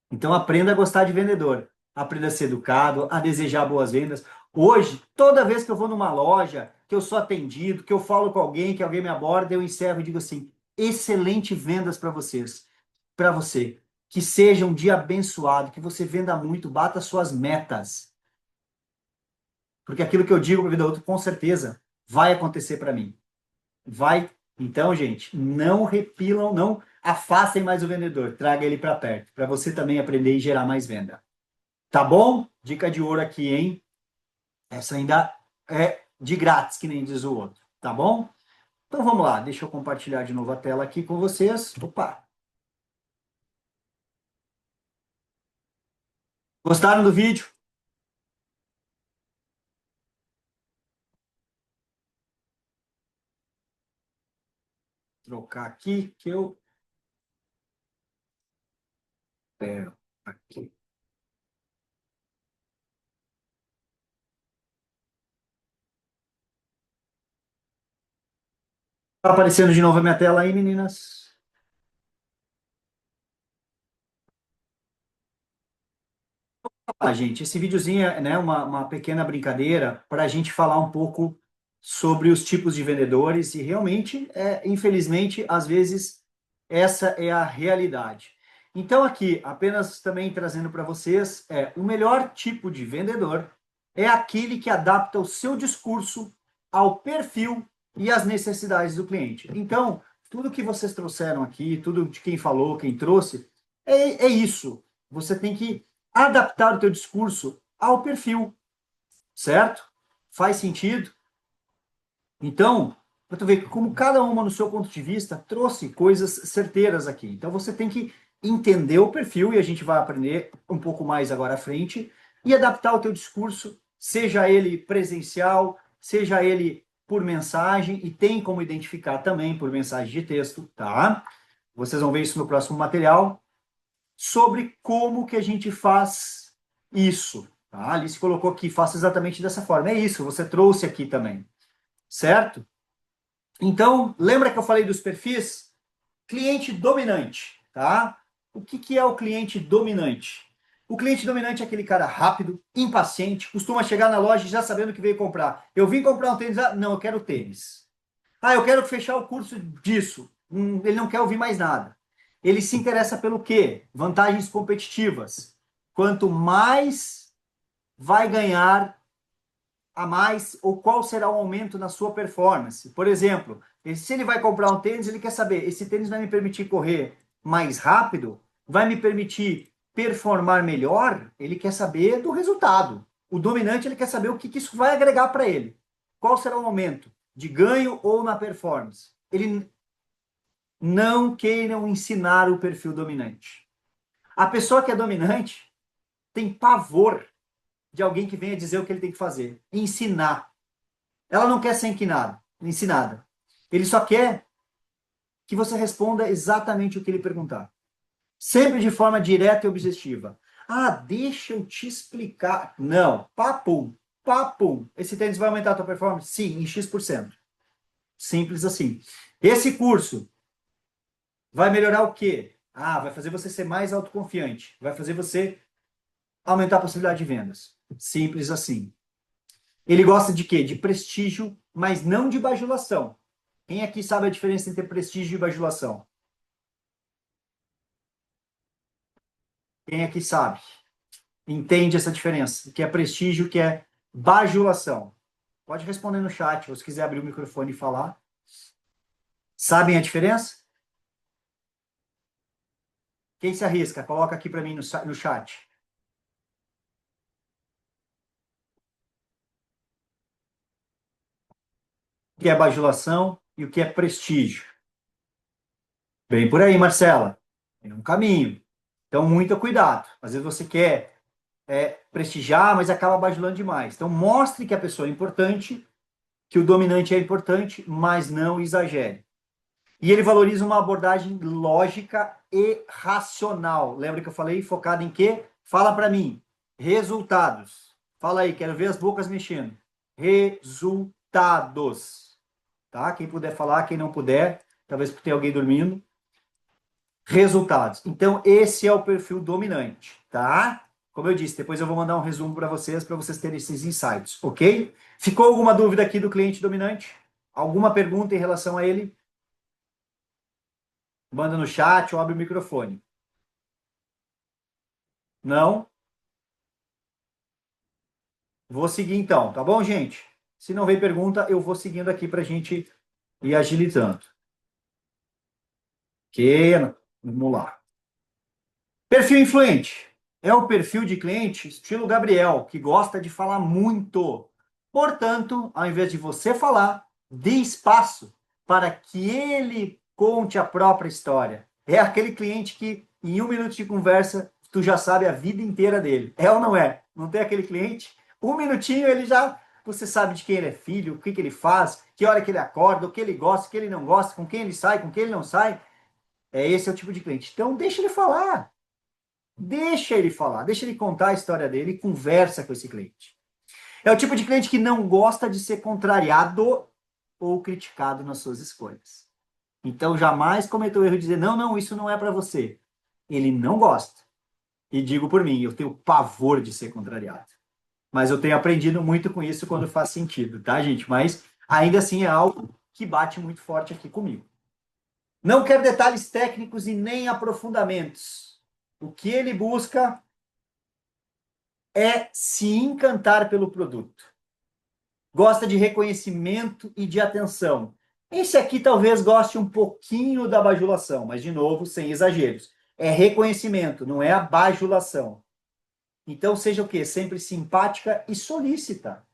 Então aprenda a gostar de vendedor, aprenda a ser educado, a desejar boas vendas. Hoje, toda vez que eu vou numa loja, que eu sou atendido, que eu falo com alguém, que alguém me aborda, eu encerro e digo assim: excelente vendas para vocês, para você. Que seja um dia abençoado, que você venda muito, bata suas metas. Porque aquilo que eu digo para a vida outra, com certeza, vai acontecer para mim. Vai. Então, gente, não repilam, não afastem mais o vendedor, traga ele para perto, para você também aprender e gerar mais venda. Tá bom? Dica de ouro aqui, hein? Essa ainda é de grátis, que nem diz o outro. Tá bom? Então vamos lá, deixa eu compartilhar de novo a tela aqui com vocês. Opa! Gostaram do vídeo? Vou trocar aqui que eu. Espero aqui. Tá aparecendo de novo a minha tela aí, meninas? Ah, gente, esse videozinho é, né, uma pequena brincadeira para a gente falar um pouco sobre os tipos de vendedores e realmente, infelizmente, às vezes essa é a realidade. Então aqui, apenas também trazendo para vocês, o melhor tipo de vendedor é aquele que adapta o seu discurso ao perfil e às necessidades do cliente. Então, tudo que vocês trouxeram aqui, tudo de quem falou, quem trouxe, é isso. Você tem que adaptar o teu discurso ao perfil, certo? Faz sentido? Então, para tu ver como cada uma, no seu ponto de vista, trouxe coisas certeiras aqui. Então, você tem que entender o perfil, e a gente vai aprender um pouco mais agora à frente, e adaptar o teu discurso, seja ele presencial, seja ele por mensagem, e tem como identificar também por mensagem de texto, tá? Vocês vão ver isso no próximo material, sobre como que a gente faz isso. Tá? A Alice colocou aqui, faça exatamente dessa forma. É isso, você trouxe aqui também, certo? Então, lembra que eu falei dos perfis? Cliente dominante, tá? O que é o cliente dominante? O cliente dominante é aquele cara rápido, impaciente, costuma chegar na loja já sabendo o que veio comprar. Eu vim comprar um tênis, não, eu quero tênis. Ah, eu quero fechar o curso disso. Ele não quer ouvir mais nada. Ele se interessa pelo quê? Vantagens competitivas. Quanto mais vai ganhar a mais, ou qual será o aumento na sua performance. Por exemplo, se ele vai comprar um tênis, ele quer saber, esse tênis vai me permitir correr mais rápido? Vai me permitir performar melhor? Ele quer saber do resultado. O dominante, ele quer saber o que isso vai agregar para ele. qual será o aumento? De ganho ou na performance? Ele não queiram ensinar o perfil dominante. A pessoa que é dominante tem pavor de alguém que venha dizer o que ele tem que fazer. Ensinar. Ela não quer ser ensinada. Ele só quer que você responda exatamente o que ele perguntar. Sempre de forma direta e objetiva. Ah, deixa eu te explicar. Não, papum, papum. Esse tênis vai aumentar a tua performance? Sim, em X%. Simples assim. Esse curso vai melhorar o quê? Ah, vai fazer você ser mais autoconfiante. Vai fazer você aumentar a possibilidade de vendas. Simples assim. Ele gosta de quê? De prestígio, mas não de bajulação. Quem aqui sabe a diferença entre prestígio e bajulação? Quem aqui sabe? Entende essa diferença? O que é prestígio, o que é bajulação? Pode responder no chat, ou se quiser abrir o microfone e falar. Sabem a diferença? Quem se arrisca? Coloca aqui para mim no chat. O que é bajulação e o que é prestígio? Bem por aí, Marcela. É um caminho. Então, muito cuidado. Às vezes você quer prestigiar, mas acaba bajulando demais. Então, mostre que a pessoa é importante, que o dominante é importante, mas não exagere. E ele valoriza uma abordagem lógica e racional. Lembra que eu falei focada em quê? Fala para mim. Resultados. Fala aí, quero ver as bocas mexendo. Resultados. Tá? Quem puder falar, quem não puder, talvez porque tem alguém dormindo. Resultados. Então, esse é o perfil dominante, tá? Como eu disse, depois eu vou mandar um resumo para vocês terem esses insights, ok? Ficou alguma dúvida aqui do cliente dominante? Alguma pergunta em relação a ele? Manda no chat ou abre o microfone. Não? Vou seguir então, tá bom, gente? Se não vem pergunta, eu vou seguindo aqui para a gente ir agilizando. Ok, vamos lá. Perfil influente. É o perfil de cliente estilo Gabriel, que gosta de falar muito. Portanto, ao invés de você falar, dê espaço para que ele conte a própria história. É aquele cliente que, em 1 minuto de conversa, tu já sabe a vida inteira dele. É ou não é? Não tem aquele cliente? 1 minutinho ele já... Você sabe de quem ele é filho, o que, que ele faz, que hora que ele acorda, o que ele gosta, o que ele não gosta, com quem ele sai, com quem ele não sai. Esse é o tipo de cliente. Então, deixa ele falar. Deixa ele falar, deixa ele contar a história dele e conversa com esse cliente. É o tipo de cliente que não gosta de ser contrariado ou criticado nas suas escolhas. Então, jamais cometa o erro de dizer, não, não, isso não é para você. Ele não gosta. E digo por mim, eu tenho pavor de ser contrariado. Mas eu tenho aprendido muito com isso quando faz sentido, tá, gente? Mas, ainda assim, é algo que bate muito forte aqui comigo. Não quer detalhes técnicos e nem aprofundamentos. O que ele busca é se encantar pelo produto. Gosta de reconhecimento e de atenção. Esse aqui talvez goste um pouquinho da bajulação, mas, de novo, sem exageros. É reconhecimento, não é a bajulação. Então, seja o quê? Sempre simpática e solícita.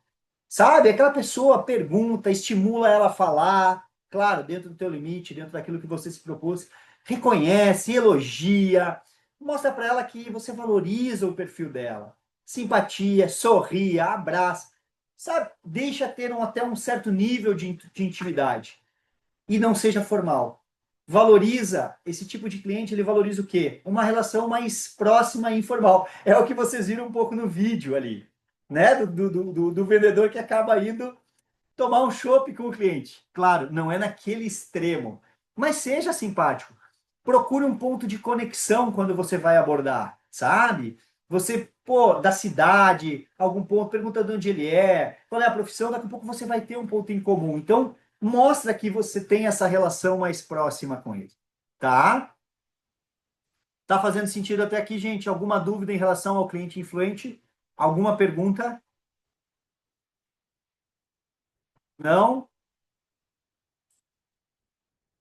Sabe? Aquela pessoa pergunta, estimula ela a falar, claro, dentro do teu limite, dentro daquilo que você se propôs. Reconhece, elogia, mostra para ela que você valoriza o perfil dela. Simpatia, sorria, abraça. Sabe? Deixa ter até um certo nível de intimidade. E não seja formal. Valoriza esse tipo de cliente, ele valoriza o quê? Uma relação mais próxima e informal. É o que vocês viram um pouco no vídeo ali, né? Do vendedor que acaba indo tomar um chopp com o cliente. Claro, não é naquele extremo, mas seja simpático. Procure um ponto de conexão quando você vai abordar, sabe? Você, da cidade, algum ponto, pergunta de onde ele é, qual é a profissão, daqui a pouco você vai ter um ponto em comum. Então, mostra que você tem essa relação mais próxima com ele, tá? Tá fazendo sentido até aqui, gente? Alguma dúvida em relação ao cliente influente? Alguma pergunta? Não?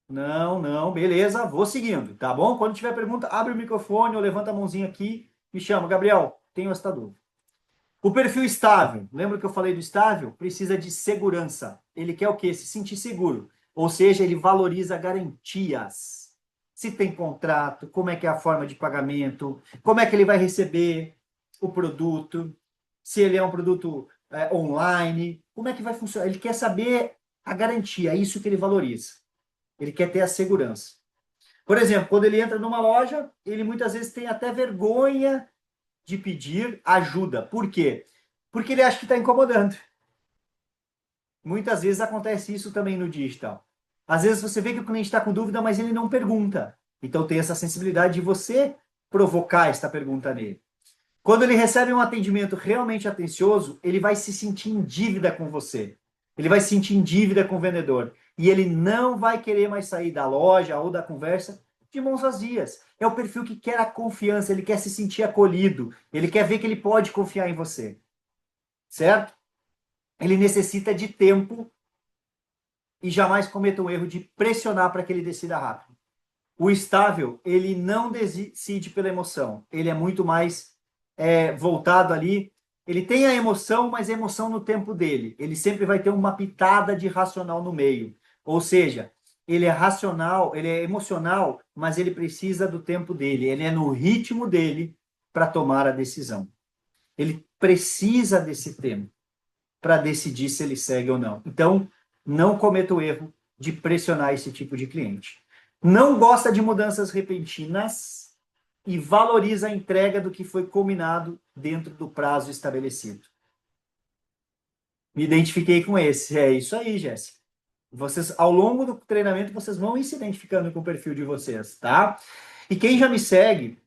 Não, não, beleza, vou seguindo, tá bom? Quando tiver pergunta, abre o microfone ou levanta a mãozinha aqui, me chama, Gabriel, tenho esta dúvida. O perfil estável, lembra que eu falei do estável? Precisa de segurança. Ele quer o quê? Se sentir seguro. Ou seja, ele valoriza garantias. Se tem contrato, como é que é a forma de pagamento, como é que ele vai receber o produto, se ele é um produto online, como é que vai funcionar. Ele quer saber a garantia, é isso que ele valoriza. Ele quer ter a segurança. Por exemplo, quando ele entra numa loja, ele muitas vezes tem até vergonha de pedir ajuda. Por quê? Porque ele acha que está incomodando. Muitas vezes acontece isso também no digital. Às vezes você vê que o cliente está com dúvida, mas ele não pergunta. Então tem essa sensibilidade de você provocar esta pergunta nele. Quando ele recebe um atendimento realmente atencioso, ele vai se sentir em dívida com você. Ele vai se sentir em dívida com o vendedor. E ele não vai querer mais sair da loja ou da conversa de mãos vazias. É o perfil que quer a confiança, ele quer se sentir acolhido, ele quer ver que ele pode confiar em você. Certo? Ele necessita de tempo e jamais cometa o erro de pressionar para que ele decida rápido. O estável, ele não decide pela emoção. Ele é muito mais voltado ali. Ele tem a emoção, mas a emoção no tempo dele. Ele sempre vai ter uma pitada de racional no meio. Ou seja, ele é racional, ele é emocional, mas ele precisa do tempo dele. Ele é no ritmo dele para tomar a decisão. Ele precisa desse tempo para decidir se ele segue ou não. Então, não cometa o erro de pressionar esse tipo de cliente. Não gosta de mudanças repentinas e valoriza a entrega do que foi combinado dentro do prazo estabelecido. Me identifiquei com esse. É isso aí, Jéssica. Vocês, ao longo do treinamento, vocês vão ir se identificando com o perfil de vocês, tá? E quem já me segue,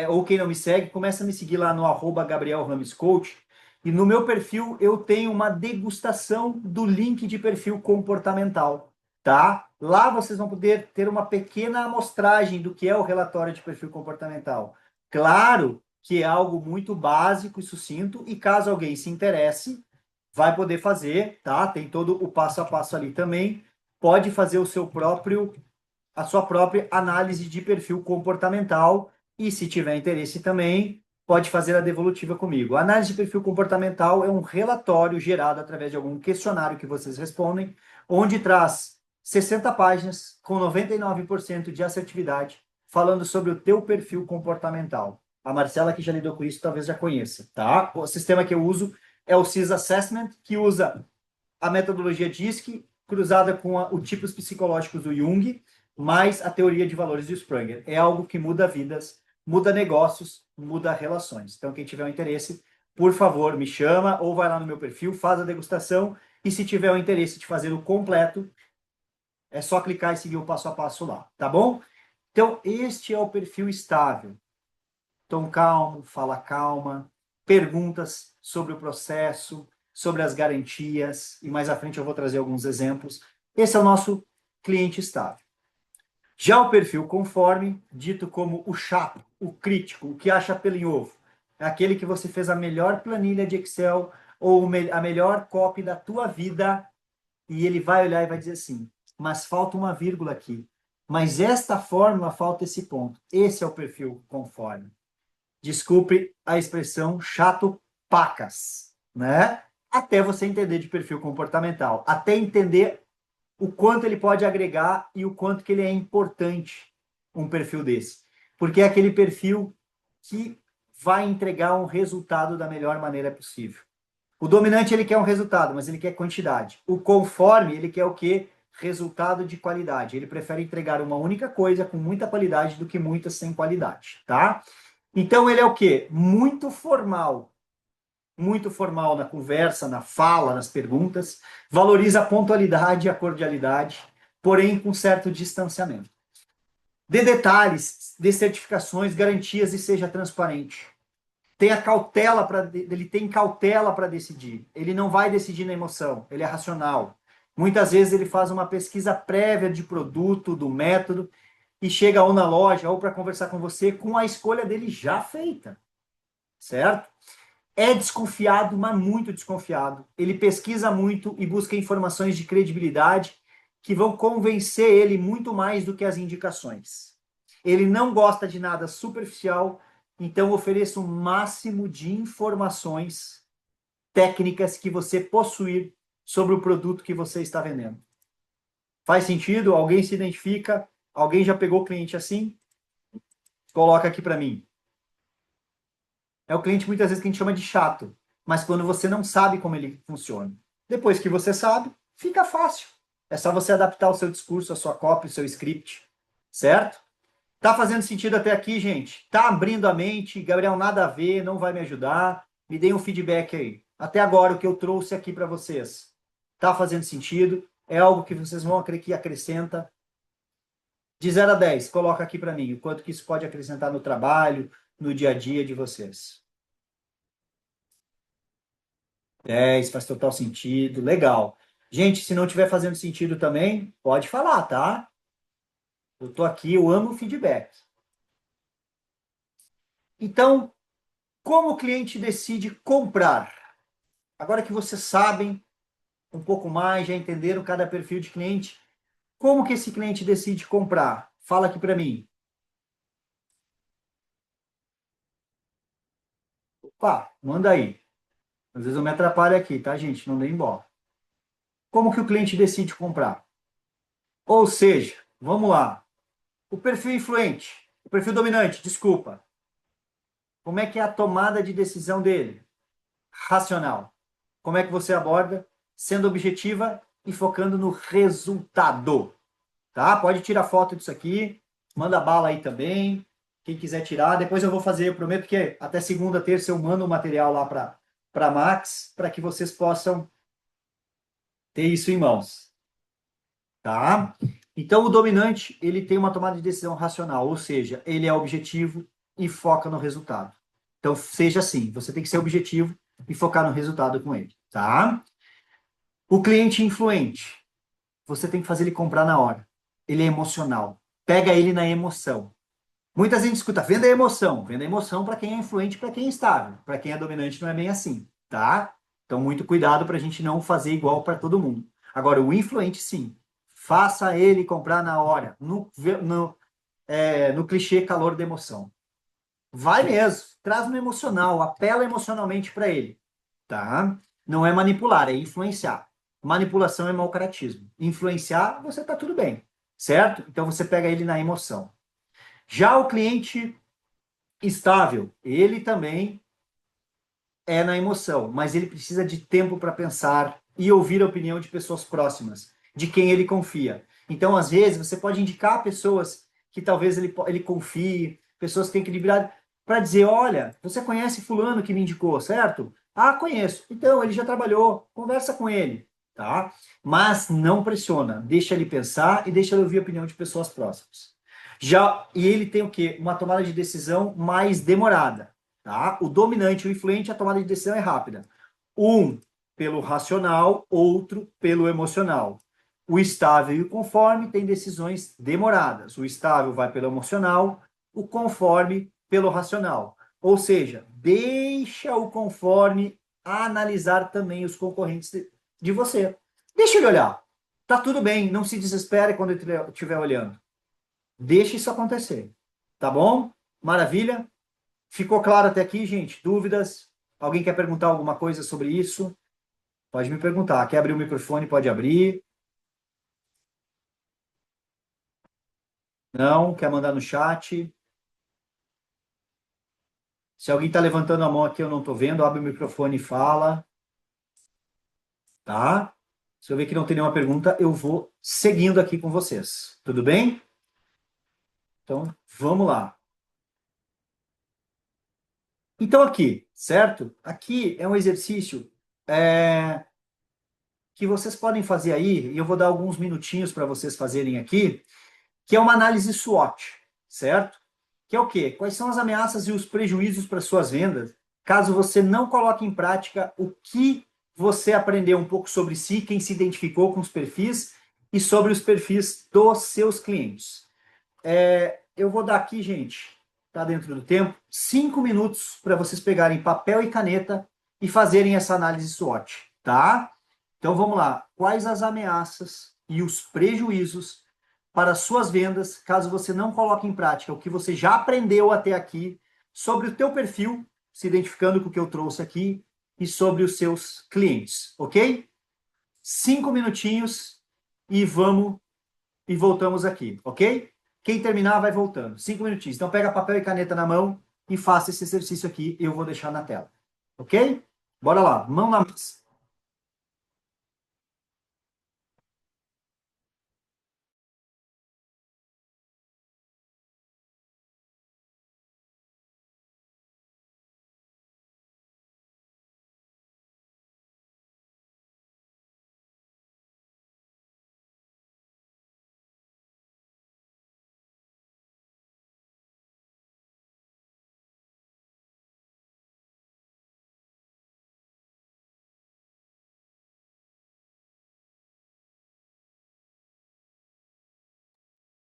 ou quem não me segue, começa a me seguir lá no @GabrielRamesCoach. E no meu perfil eu tenho uma degustação do link de perfil comportamental, tá? Lá vocês vão poder ter uma pequena amostragem do que é o relatório de perfil comportamental. Claro que é algo muito básico e sucinto, e caso alguém se interesse, vai poder fazer, tá? Tem todo o passo a passo ali também. Pode fazer a sua própria análise de perfil comportamental, e se tiver interesse também, pode fazer a devolutiva comigo. A análise de perfil comportamental é um relatório gerado através de algum questionário que vocês respondem, onde traz 60 páginas com 99% de assertividade, falando sobre o teu perfil comportamental. A Marcela, que já lidou com isso, talvez já conheça, tá? O sistema que eu uso é o CIS Assessment, que usa a metodologia DISC cruzada com os tipos psicológicos do Jung, mais a teoria de valores do Spranger. É algo que muda vidas, muda negócios, muda relações. Então, quem tiver um interesse, por favor, me chama ou vai lá no meu perfil, faz a degustação, e se tiver o interesse de fazer o completo, é só clicar e seguir o passo a passo lá, tá bom? Então, este é o perfil estável. Tom calmo, fala calma, perguntas sobre o processo, sobre as garantias, e mais à frente eu vou trazer alguns exemplos. Esse é o nosso cliente estável. Já o perfil conforme, dito como o chato, o crítico, o que acha pelo em ovo, é aquele que você fez a melhor planilha de Excel ou a melhor copy da tua vida, e ele vai olhar e vai dizer assim, mas falta uma vírgula aqui, mas esta fórmula falta esse ponto. Esse é o perfil conforme. Desculpe a expressão chato pacas, né? Até você entender de perfil comportamental, até entender o quanto ele pode agregar e o quanto que ele é importante, um perfil desse. Porque é aquele perfil que vai entregar um resultado da melhor maneira possível. O dominante, ele quer um resultado, mas ele quer quantidade. O conforme, ele quer o quê? Resultado de qualidade. Ele prefere entregar uma única coisa com muita qualidade do que muitas sem qualidade, tá? Então, ele é o quê? Muito formal na conversa, na fala, nas perguntas, valoriza a pontualidade e a cordialidade, porém com certo distanciamento. Dê detalhes, dê certificações, garantias e seja transparente. Ele tem cautela para decidir. Ele não vai decidir na emoção, ele é racional. Muitas vezes ele faz uma pesquisa prévia de produto, do método, e chega ou na loja ou para conversar com você com a escolha dele já feita, certo? É desconfiado, mas muito desconfiado. Ele pesquisa muito e busca informações de credibilidade que vão convencer ele muito mais do que as indicações. Ele não gosta de nada superficial, então ofereça o máximo de informações técnicas que você possuir sobre o produto que você está vendendo. Faz sentido? Alguém se identifica? Alguém já pegou cliente assim? Coloca aqui para mim. É o cliente muitas vezes que a gente chama de chato, mas quando você não sabe como ele funciona. Depois que você sabe, fica fácil. É só você adaptar o seu discurso, a sua copy, o seu script, certo? Tá fazendo sentido até aqui, gente? Tá abrindo a mente? Gabriel, nada a ver, não vai me ajudar. Me deem um feedback aí. Até agora, o que eu trouxe aqui para vocês. Tá fazendo sentido? É algo que vocês vão acreditar que acrescenta? De 0 a 10, coloca aqui para mim o quanto que isso pode acrescentar no trabalho, no dia a dia de vocês. 10, faz total sentido, legal. Gente, se não estiver fazendo sentido também, pode falar, tá? Eu tô aqui, eu amo feedback. Então, como o cliente decide comprar? Agora que vocês sabem um pouco mais, já entenderam cada perfil de cliente, como que esse cliente decide comprar? Fala aqui para mim. Opa, manda aí. Às vezes eu me atrapalho aqui, tá, gente? Não dê embora. Como que o cliente decide comprar? Ou seja, vamos lá. O perfil influente, o perfil dominante, desculpa. Como é que é a tomada de decisão dele? Racional. Como é que você aborda? Sendo objetiva e focando no resultado. Tá? Pode tirar foto disso aqui, manda bala aí também. Quem quiser tirar, depois eu vou fazer, eu prometo que até segunda, terça eu mando o material lá para Max, para que vocês possam ter isso em mãos. Tá? Então, o dominante, ele tem uma tomada de decisão racional, ou seja, ele é objetivo e foca no resultado. Então, seja assim, você tem que ser objetivo e focar no resultado com ele, tá? O cliente influente, você tem que fazer ele comprar na hora. Ele é emocional. Pega ele na emoção. Muita gente escuta, venda a emoção. Venda a emoção para quem é influente, para quem é estável. Para quem é dominante, não é bem assim, tá? Então, muito cuidado para a gente não fazer igual para todo mundo. Agora, o influente, sim. Faça ele comprar na hora, no clichê calor da emoção. Vai mesmo, traz no emocional, apela emocionalmente para ele, tá? Não é manipular, é influenciar. Manipulação é mau caratismo. Influenciar, você tá tudo bem, certo? Então você pega ele na emoção. Já o cliente estável, ele também é na emoção, mas ele precisa de tempo para pensar e ouvir a opinião de pessoas próximas, de quem ele confia. Então, às vezes, você pode indicar pessoas que talvez ele confie, pessoas que têm credibilidade, para dizer, olha, você conhece fulano que me indicou, certo? Ah, conheço. Então, ele já trabalhou, conversa com ele, tá? Mas não pressiona, deixa ele pensar e deixa ele ouvir a opinião de pessoas próximas. E ele tem o quê? Uma tomada de decisão mais demorada. Tá? O dominante, o influente, a tomada de decisão é rápida. Um pelo racional, outro pelo emocional. O estável e o conforme têm decisões demoradas. O estável vai pelo emocional, o conforme pelo racional. Ou seja, deixa o conforme analisar também os concorrentes de você. Deixa ele olhar. Tá tudo bem, não se desespere quando ele estiver olhando. Deixa isso acontecer. Tá bom? Maravilha? Ficou claro até aqui, gente? Dúvidas? Alguém quer perguntar alguma coisa sobre isso? Pode me perguntar. Quer abrir o microfone? Pode abrir. Não? Quer mandar no chat? Se alguém está levantando a mão aqui, eu não estou vendo, abre o microfone e fala. Tá? Se eu ver que não tem nenhuma pergunta, eu vou seguindo aqui com vocês. Tudo bem? Então, vamos lá. Então, aqui, certo? Aqui é um exercício que vocês podem fazer aí, e eu vou dar alguns minutinhos para vocês fazerem aqui, que é uma análise SWOT, certo? Que é o quê? Quais são as ameaças e os prejuízos para suas vendas, caso você não coloque em prática o que você aprendeu um pouco sobre si, quem se identificou com os perfis e sobre os perfis dos seus clientes. Eu vou dar aqui, gente, tá dentro do tempo, 5 minutos para vocês pegarem papel e caneta e fazerem essa análise SWOT, tá? Então vamos lá. Quais as ameaças e os prejuízos para suas vendas, caso você não coloque em prática o que você já aprendeu até aqui sobre o teu perfil, se identificando com o que eu trouxe aqui, e sobre os seus clientes, ok? 5 minutinhos e voltamos aqui, ok? Quem terminar vai voltando. 5 minutinhos. Então pega papel e caneta na mão e faça esse exercício aqui. Eu vou deixar na tela, ok? Bora lá, mão na massa.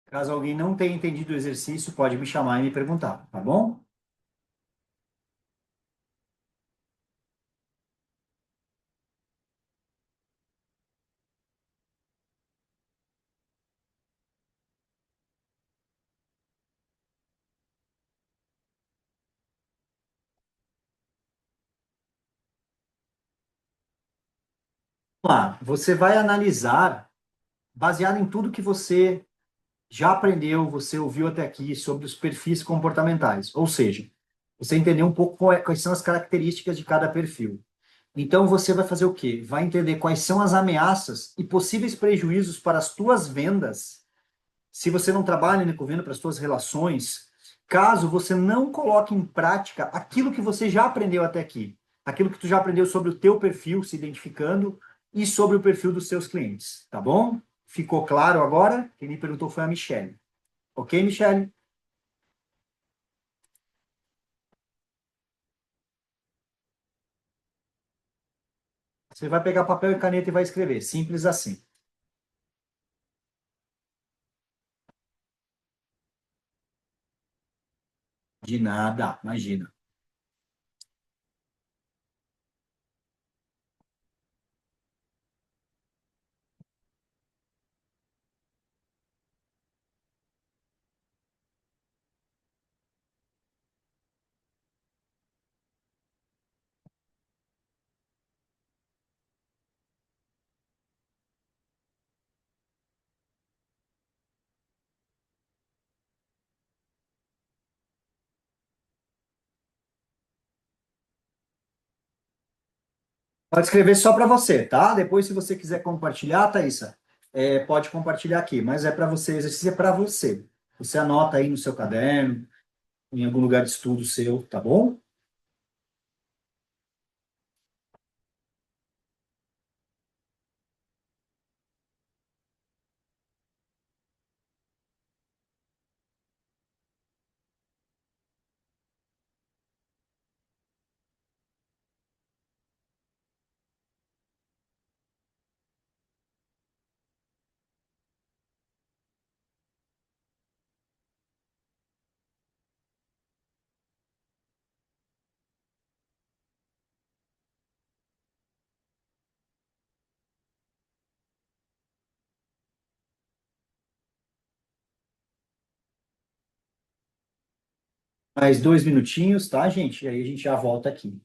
Caso alguém não tenha entendido o exercício, pode me chamar e me perguntar, tá bom? Vamos lá, você vai analisar, baseado em tudo que você já aprendeu, você ouviu até aqui sobre os perfis comportamentais. Ou seja, você entendeu um pouco quais são as características de cada perfil. Então você vai fazer o quê? Vai entender quais são as ameaças e possíveis prejuízos para as tuas vendas, se você não trabalha né, com venda para as tuas relações, caso você não coloque em prática aquilo que você já aprendeu até aqui, aquilo que tu já aprendeu sobre o teu perfil, se identificando, e sobre o perfil dos seus clientes, tá bom? Ficou claro agora? Quem me perguntou foi a Michelle. Ok, Michelle? Você vai pegar papel e caneta e vai escrever. Simples assim. De nada, imagina. Pode escrever só para você, tá? Depois, se você quiser compartilhar, Thaísa, pode compartilhar aqui, mas é para você, exercício é para você. Você anota aí no seu caderno, em algum lugar de estudo seu, tá bom? Mais 2 minutinhos, tá, gente? E aí a gente já volta aqui.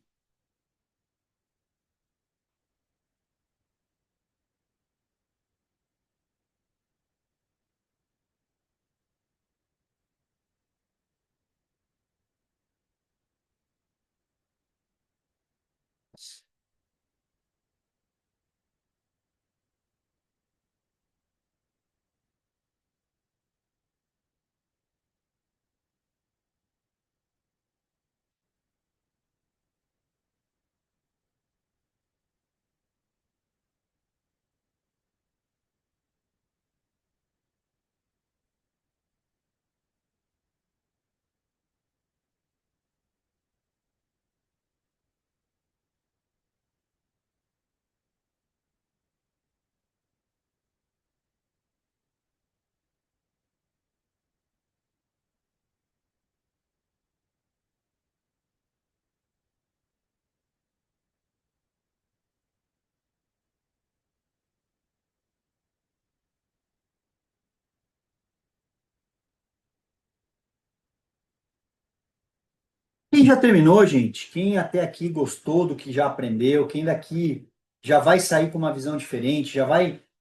quem já terminou, gente, quem até aqui gostou do que já aprendeu, quem daqui já vai sair com uma visão diferente,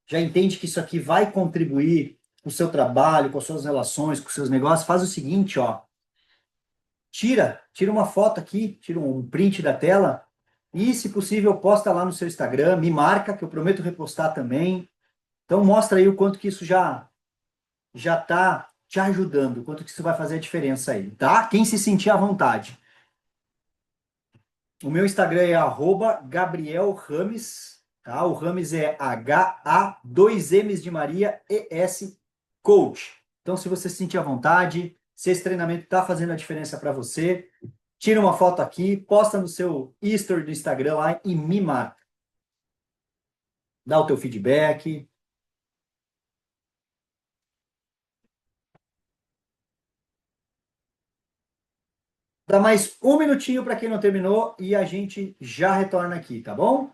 já entende que isso aqui vai contribuir com o seu trabalho, com as suas relações, com os seus negócios, faz o seguinte, ó. Tira uma foto aqui, tira um print da tela e, se possível, posta lá no seu Instagram, me marca, que eu prometo repostar também. Então, mostra aí o quanto que isso já está te ajudando, o quanto que isso vai fazer a diferença aí, tá? Quem se sentir à vontade. O meu Instagram é @GabrielRames, tá? O Rames é H-A, 2 M's de Maria, E-S, Coach. Então, se você se sentir à vontade, se esse treinamento está fazendo a diferença para você, tira uma foto aqui, posta no seu history do Instagram lá e me marca. Dá o teu feedback. Dá mais um minutinho para quem não terminou e a gente já retorna aqui, tá bom?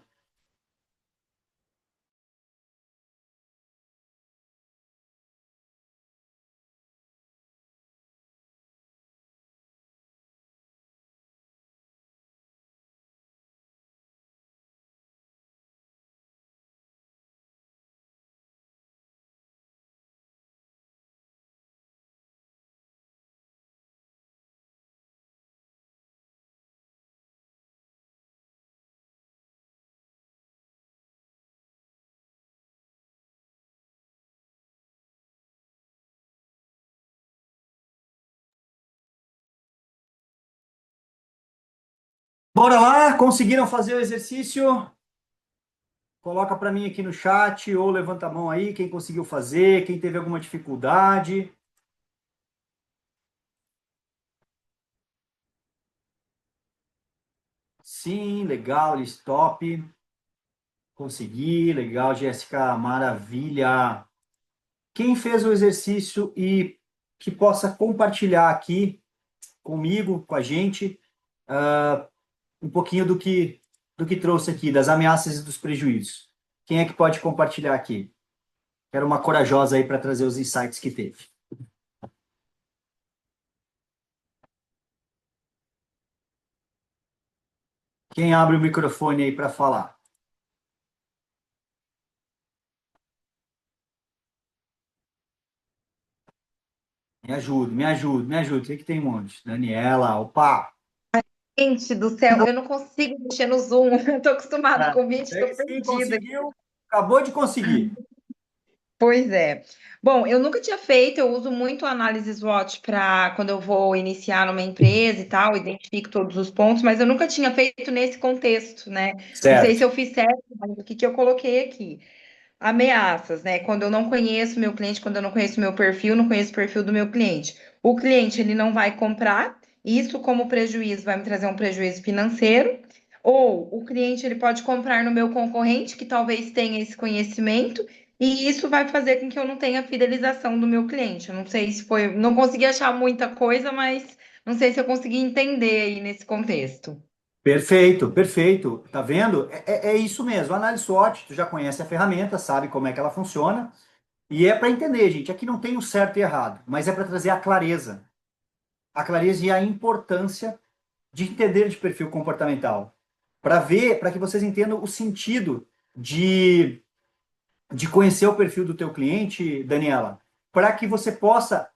Bora lá, conseguiram fazer o exercício? Coloca para mim aqui no chat ou levanta a mão aí, quem conseguiu fazer, quem teve alguma dificuldade. Sim, legal, stop. Consegui, legal, Jéssica, maravilha. Quem fez o exercício e que possa compartilhar aqui comigo, com a gente, um pouquinho do que trouxe aqui, das ameaças e dos prejuízos. Quem é que pode compartilhar aqui? Quero uma corajosa aí para trazer os insights que teve. Quem abre o microfone aí para falar? Me ajuda, me ajuda, me ajuda. O que tem um monte? Daniela, opa! Gente do céu, eu não consigo mexer no Zoom. Eu tô acostumada com o vídeo, tô Sim, perdida. conseguiu. Acabou de conseguir. Pois é. Bom, eu nunca tinha feito, eu uso muito a análise SWOT para quando eu vou iniciar numa empresa e tal, identifico todos os pontos, mas eu nunca tinha feito nesse contexto, né? Não sei se Certo. eu fiz certo, mas o que que eu coloquei aqui? Ameaças, né? Quando eu não conheço meu cliente, quando eu não conheço meu perfil, não conheço o perfil do meu cliente. O cliente, ele não vai comprar, isso como prejuízo vai me trazer um prejuízo financeiro, ou o cliente, ele pode comprar no meu concorrente, que talvez tenha esse conhecimento, e isso vai fazer com que eu não tenha fidelização do meu cliente. Eu não sei se foi, não consegui achar muita coisa, mas não sei se eu consegui entender aí nesse contexto. Perfeito, perfeito. Tá vendo? É isso mesmo. Análise SWOT, tu já conhece a ferramenta, sabe como é que ela funciona. E é para entender, gente. Aqui não tem o certo e errado, mas é para trazer a clareza. A clareza e a importância de entender de perfil comportamental. Para ver, para que vocês entendam o sentido de conhecer o perfil do teu cliente, Daniela, para que você possa,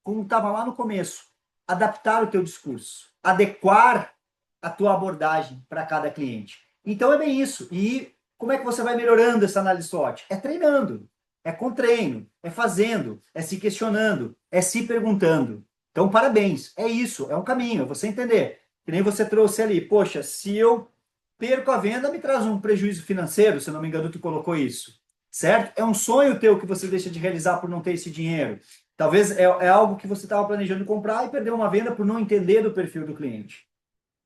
como estava lá no começo, adaptar o teu discurso, adequar a tua abordagem para cada cliente. Então é bem isso. E como é que você vai melhorando essa análise SWOT? É treinando, é com treino, é fazendo, é se questionando, é se perguntando. Então, parabéns. É isso, é um caminho, é você entender. Que nem você trouxe ali, poxa, se eu perco a venda, me traz um prejuízo financeiro, se eu não me engano, tu colocou isso. Certo? É um sonho teu que você deixa de realizar por não ter esse dinheiro. Talvez é algo que você estava planejando comprar e perdeu uma venda por não entender do perfil do cliente.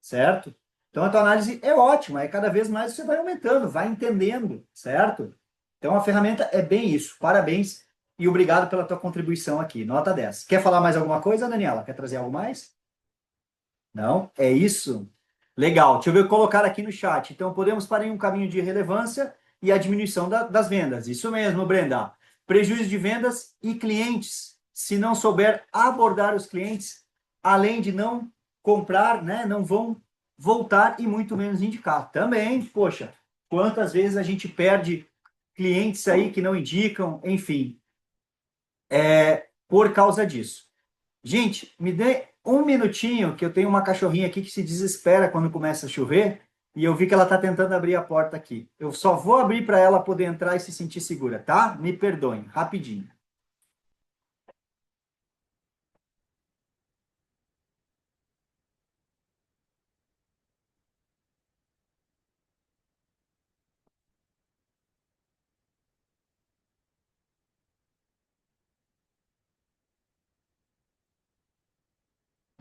Certo? Então a tua análise é ótima, e cada vez mais você vai aumentando, vai entendendo, certo? Então a ferramenta é bem isso. Parabéns e obrigado pela tua contribuição aqui. Nota 10. Quer falar mais alguma coisa, Daniela? Quer trazer algo mais? Não? É isso? Legal. Deixa eu ver colocar aqui no chat. Então podemos parar em um caminho de relevância e a diminuição das vendas. Isso mesmo, Brenda. Prejuízo de vendas e clientes. Se não souber abordar os clientes, além de não comprar, né? Não vão voltar e muito menos indicar. Também, poxa, quantas vezes a gente perde clientes aí que não indicam, enfim, por causa disso. Gente, me dê um minutinho, que eu tenho uma cachorrinha aqui que se desespera quando começa a chover, e eu vi que ela está tentando abrir a porta aqui. Eu só vou abrir para ela poder entrar e se sentir segura, tá? Me perdoem, rapidinho.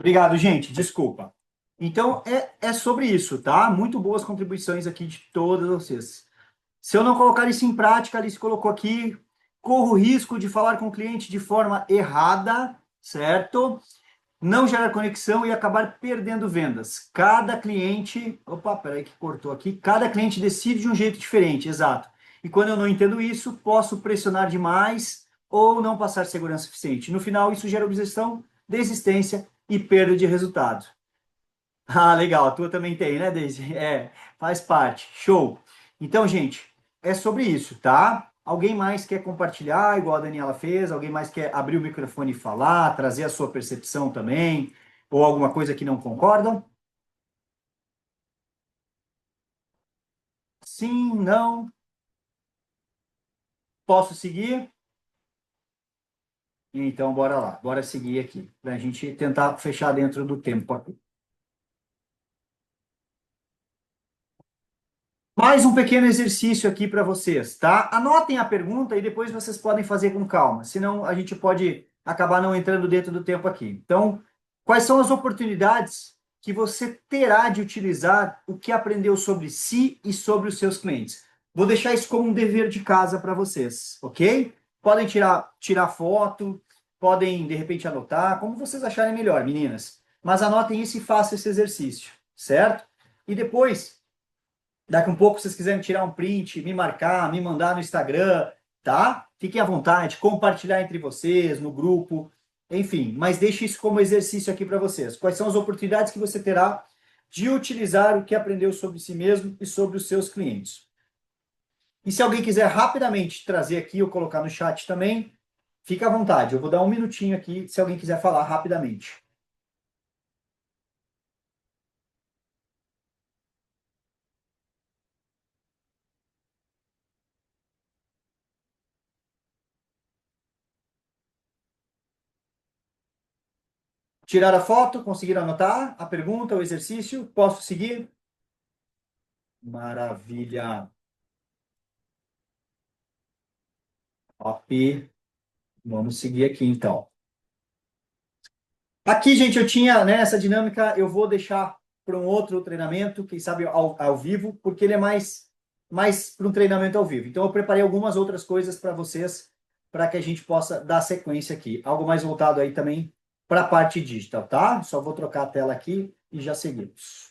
Obrigado, gente. Desculpa. Então, é sobre isso, tá? Muito boas contribuições aqui de todas vocês. Se eu não colocar isso em prática, Alice colocou aqui, corro o risco de falar com o cliente de forma errada, certo? Não gerar conexão e acabar perdendo vendas. Cada cliente. Opa, peraí que cortou aqui. Cada cliente decide de um jeito diferente, exato. E quando eu não entendo isso, posso pressionar demais ou não passar segurança suficiente. No final, isso gera objeção, desistência e perda de resultado. Ah, legal. A tua também tem, né, Daisy? Faz parte. Show. Então, gente, é sobre isso, tá? Alguém mais quer compartilhar, igual a Daniela fez? Alguém mais quer abrir o microfone e falar, trazer a sua percepção também? Ou alguma coisa que não concordam? Sim, não? Posso seguir? Então, bora lá. Bora seguir aqui, para a gente tentar fechar dentro do tempo aqui. Mais um pequeno exercício aqui para vocês, tá? Anotem a pergunta e depois vocês podem fazer com calma, senão a gente pode acabar não entrando dentro do tempo aqui. Então, quais são as oportunidades que você terá de utilizar o que aprendeu sobre si e sobre os seus clientes? Vou deixar isso como um dever de casa para vocês, ok? Podem tirar foto, podem de repente anotar, como vocês acharem melhor, meninas. Mas anotem isso e façam esse exercício, certo? E depois daqui um pouco, se vocês quiserem tirar um print, me marcar, me mandar no Instagram, tá? Fiquem à vontade, compartilhar entre vocês, no grupo, enfim. Mas deixe isso como exercício aqui para vocês. Quais são as oportunidades que você terá de utilizar o que aprendeu sobre si mesmo e sobre os seus clientes? E se alguém quiser rapidamente trazer aqui ou colocar no chat também, fica à vontade. Eu vou dar um minutinho aqui, se alguém quiser falar rapidamente. Tiraram a foto? Conseguiram anotar a pergunta, o exercício? Posso seguir? Maravilha. Top. Vamos seguir aqui, então. Aqui, gente, eu tinha, né, essa dinâmica, eu vou deixar para um outro treinamento, quem sabe ao vivo, porque ele é mais para um treinamento ao vivo. Então, eu preparei algumas outras coisas para vocês, para que a gente possa dar sequência aqui. Algo mais voltado aí também para a parte digital, tá? Só vou trocar a tela aqui e já seguimos.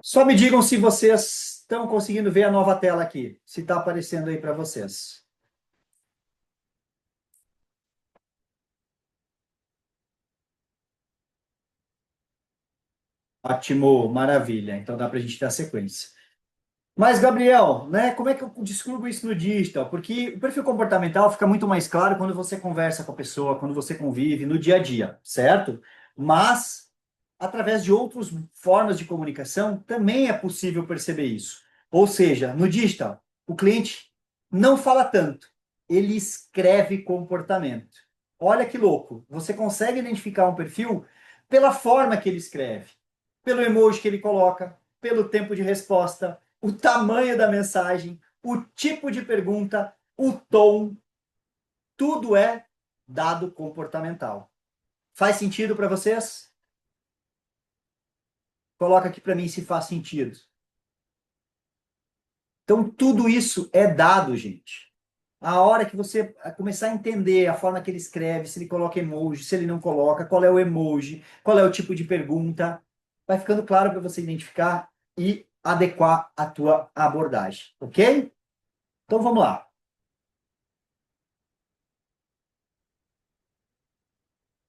Só me digam se vocês estão conseguindo ver a nova tela aqui, se está aparecendo aí para vocês. Ótimo, maravilha. Então dá para a gente dar sequência. Mas, Gabriel, né, como é que eu descubro isso no digital? Porque o perfil comportamental fica muito mais claro quando você conversa com a pessoa, quando você convive no dia a dia, certo? Mas, através de outras formas de comunicação, também é possível perceber isso. Ou seja, no digital, o cliente não fala tanto, ele escreve comportamento. Olha que louco, você consegue identificar um perfil pela forma que ele escreve, pelo emoji que ele coloca, pelo tempo de resposta, o tamanho da mensagem, o tipo de pergunta, o tom, tudo é dado comportamental. Faz sentido para vocês? Coloca aqui para mim se faz sentido. Então, tudo isso é dado, gente. A hora que você começar a entender a forma que ele escreve, se ele coloca emoji, se ele não coloca, qual é o emoji, qual é o tipo de pergunta, vai ficando claro para você identificar e adequar a tua abordagem, ok? Então vamos lá.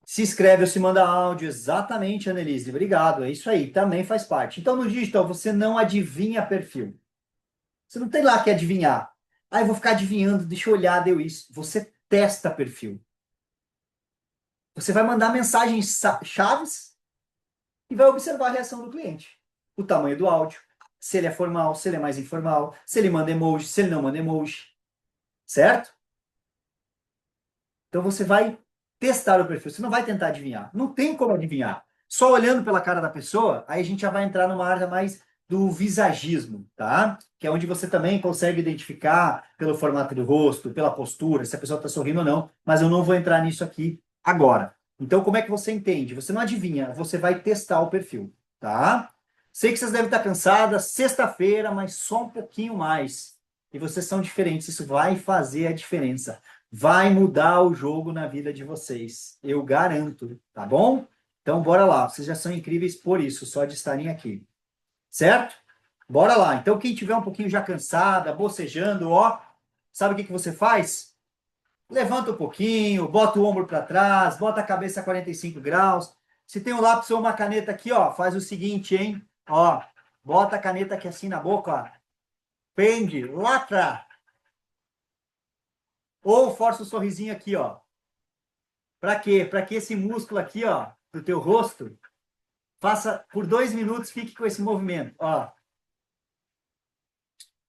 Se inscreve ou se manda áudio, exatamente, Annelise, obrigado, é isso aí, também faz parte. Então no digital você não adivinha perfil. Você não tem lá que adivinhar. Ah, eu vou ficar adivinhando, deixa eu olhar, deu isso. Você testa perfil. Você vai mandar mensagens chaves e vai observar a reação do cliente. O tamanho do áudio, se ele é formal, se ele é mais informal, se ele manda emoji, se ele não manda emoji. Certo? Então você vai testar o perfil. Você não vai tentar adivinhar. Não tem como adivinhar. Só olhando pela cara da pessoa, aí a gente já vai entrar numa área mais do visagismo, tá? Que é onde você também consegue identificar pelo formato do rosto, pela postura, se a pessoa está sorrindo ou não. Mas eu não vou entrar nisso aqui agora. Então, como é que você entende? Você não adivinha, você vai testar o perfil, tá? Sei que vocês devem estar cansadas, sexta-feira, mas só um pouquinho mais. E vocês são diferentes, isso vai fazer a diferença. Vai mudar o jogo na vida de vocês. Eu garanto, tá bom? Então, bora lá. Vocês já são incríveis por isso, só de estarem aqui. Certo? Bora lá. Então, quem tiver um pouquinho já cansada, bocejando, ó, sabe o que que você faz? Levanta um pouquinho, bota o ombro para trás, bota a cabeça a 45 graus. Se tem um lápis ou uma caneta aqui, ó, faz o seguinte, hein? Ó, bota a caneta aqui assim na boca, ó. Pende lá atrás. Ou força o sorrisinho aqui, ó. Para quê? Para que esse músculo aqui, ó, do teu rosto, faça por 2 minutos, fique com esse movimento, ó.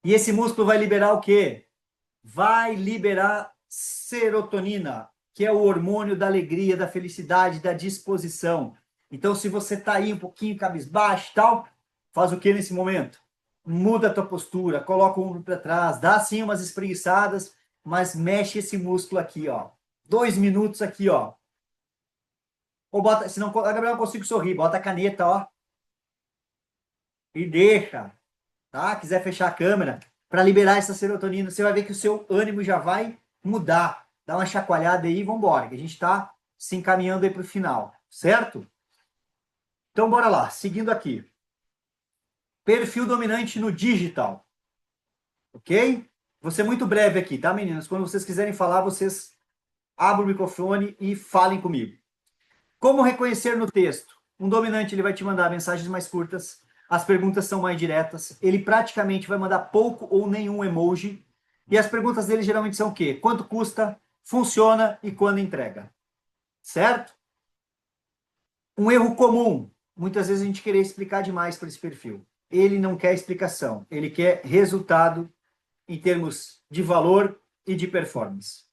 E esse músculo vai liberar o quê? Vai liberar serotonina, que é o hormônio da alegria, da felicidade, da disposição. Então, se você tá aí um pouquinho cabisbaixo e tal, faz o que nesse momento? Muda a tua postura, coloca o ombro para trás, dá assim umas espreguiçadas, mas mexe esse músculo aqui, ó. 2 minutos aqui, ó. Ou bota, se não, a Gabriela não consigo sorrir, bota a caneta, ó. E deixa, tá? Quiser fechar a câmera, para liberar essa serotonina, você vai ver que o seu ânimo já vai mudar. Dá uma chacoalhada aí e vambora, que a gente tá se encaminhando aí pro final, certo? Então, bora lá, seguindo aqui. Perfil dominante no digital. Ok? Vou ser muito breve aqui, tá, meninas? Quando vocês quiserem falar, vocês abrem o microfone e falem comigo. Como reconhecer no texto? Um dominante ele vai te mandar mensagens mais curtas, as perguntas são mais diretas, ele praticamente vai mandar pouco ou nenhum emoji, e as perguntas dele geralmente são o quê? Quanto custa, funciona e quando entrega. Certo? Um erro comum, muitas vezes a gente querer explicar demais para esse perfil. Ele não quer explicação, ele quer resultado em termos de valor e de performance.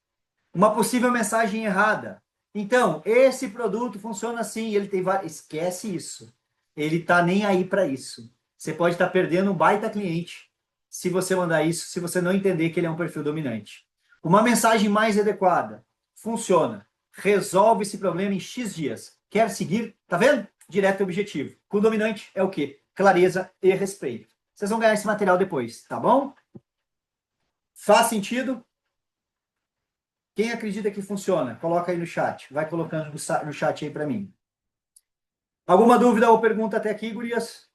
Uma possível mensagem errada. Então, esse produto funciona assim, ele tem vários... Esquece isso. Ele tá nem aí para isso. Você pode estar perdendo um baita cliente se você mandar isso, se você não entender que ele é um perfil dominante. Uma mensagem mais adequada. Funciona. Resolve esse problema em X dias. Quer seguir? Tá vendo? Direto e objetivo. Com o dominante é o quê? Clareza e respeito. Vocês vão ganhar esse material depois, tá bom? Faz sentido? Quem acredita que funciona? Coloca aí no chat. Vai colocando no chat aí para mim. Alguma dúvida ou pergunta até aqui, gurias?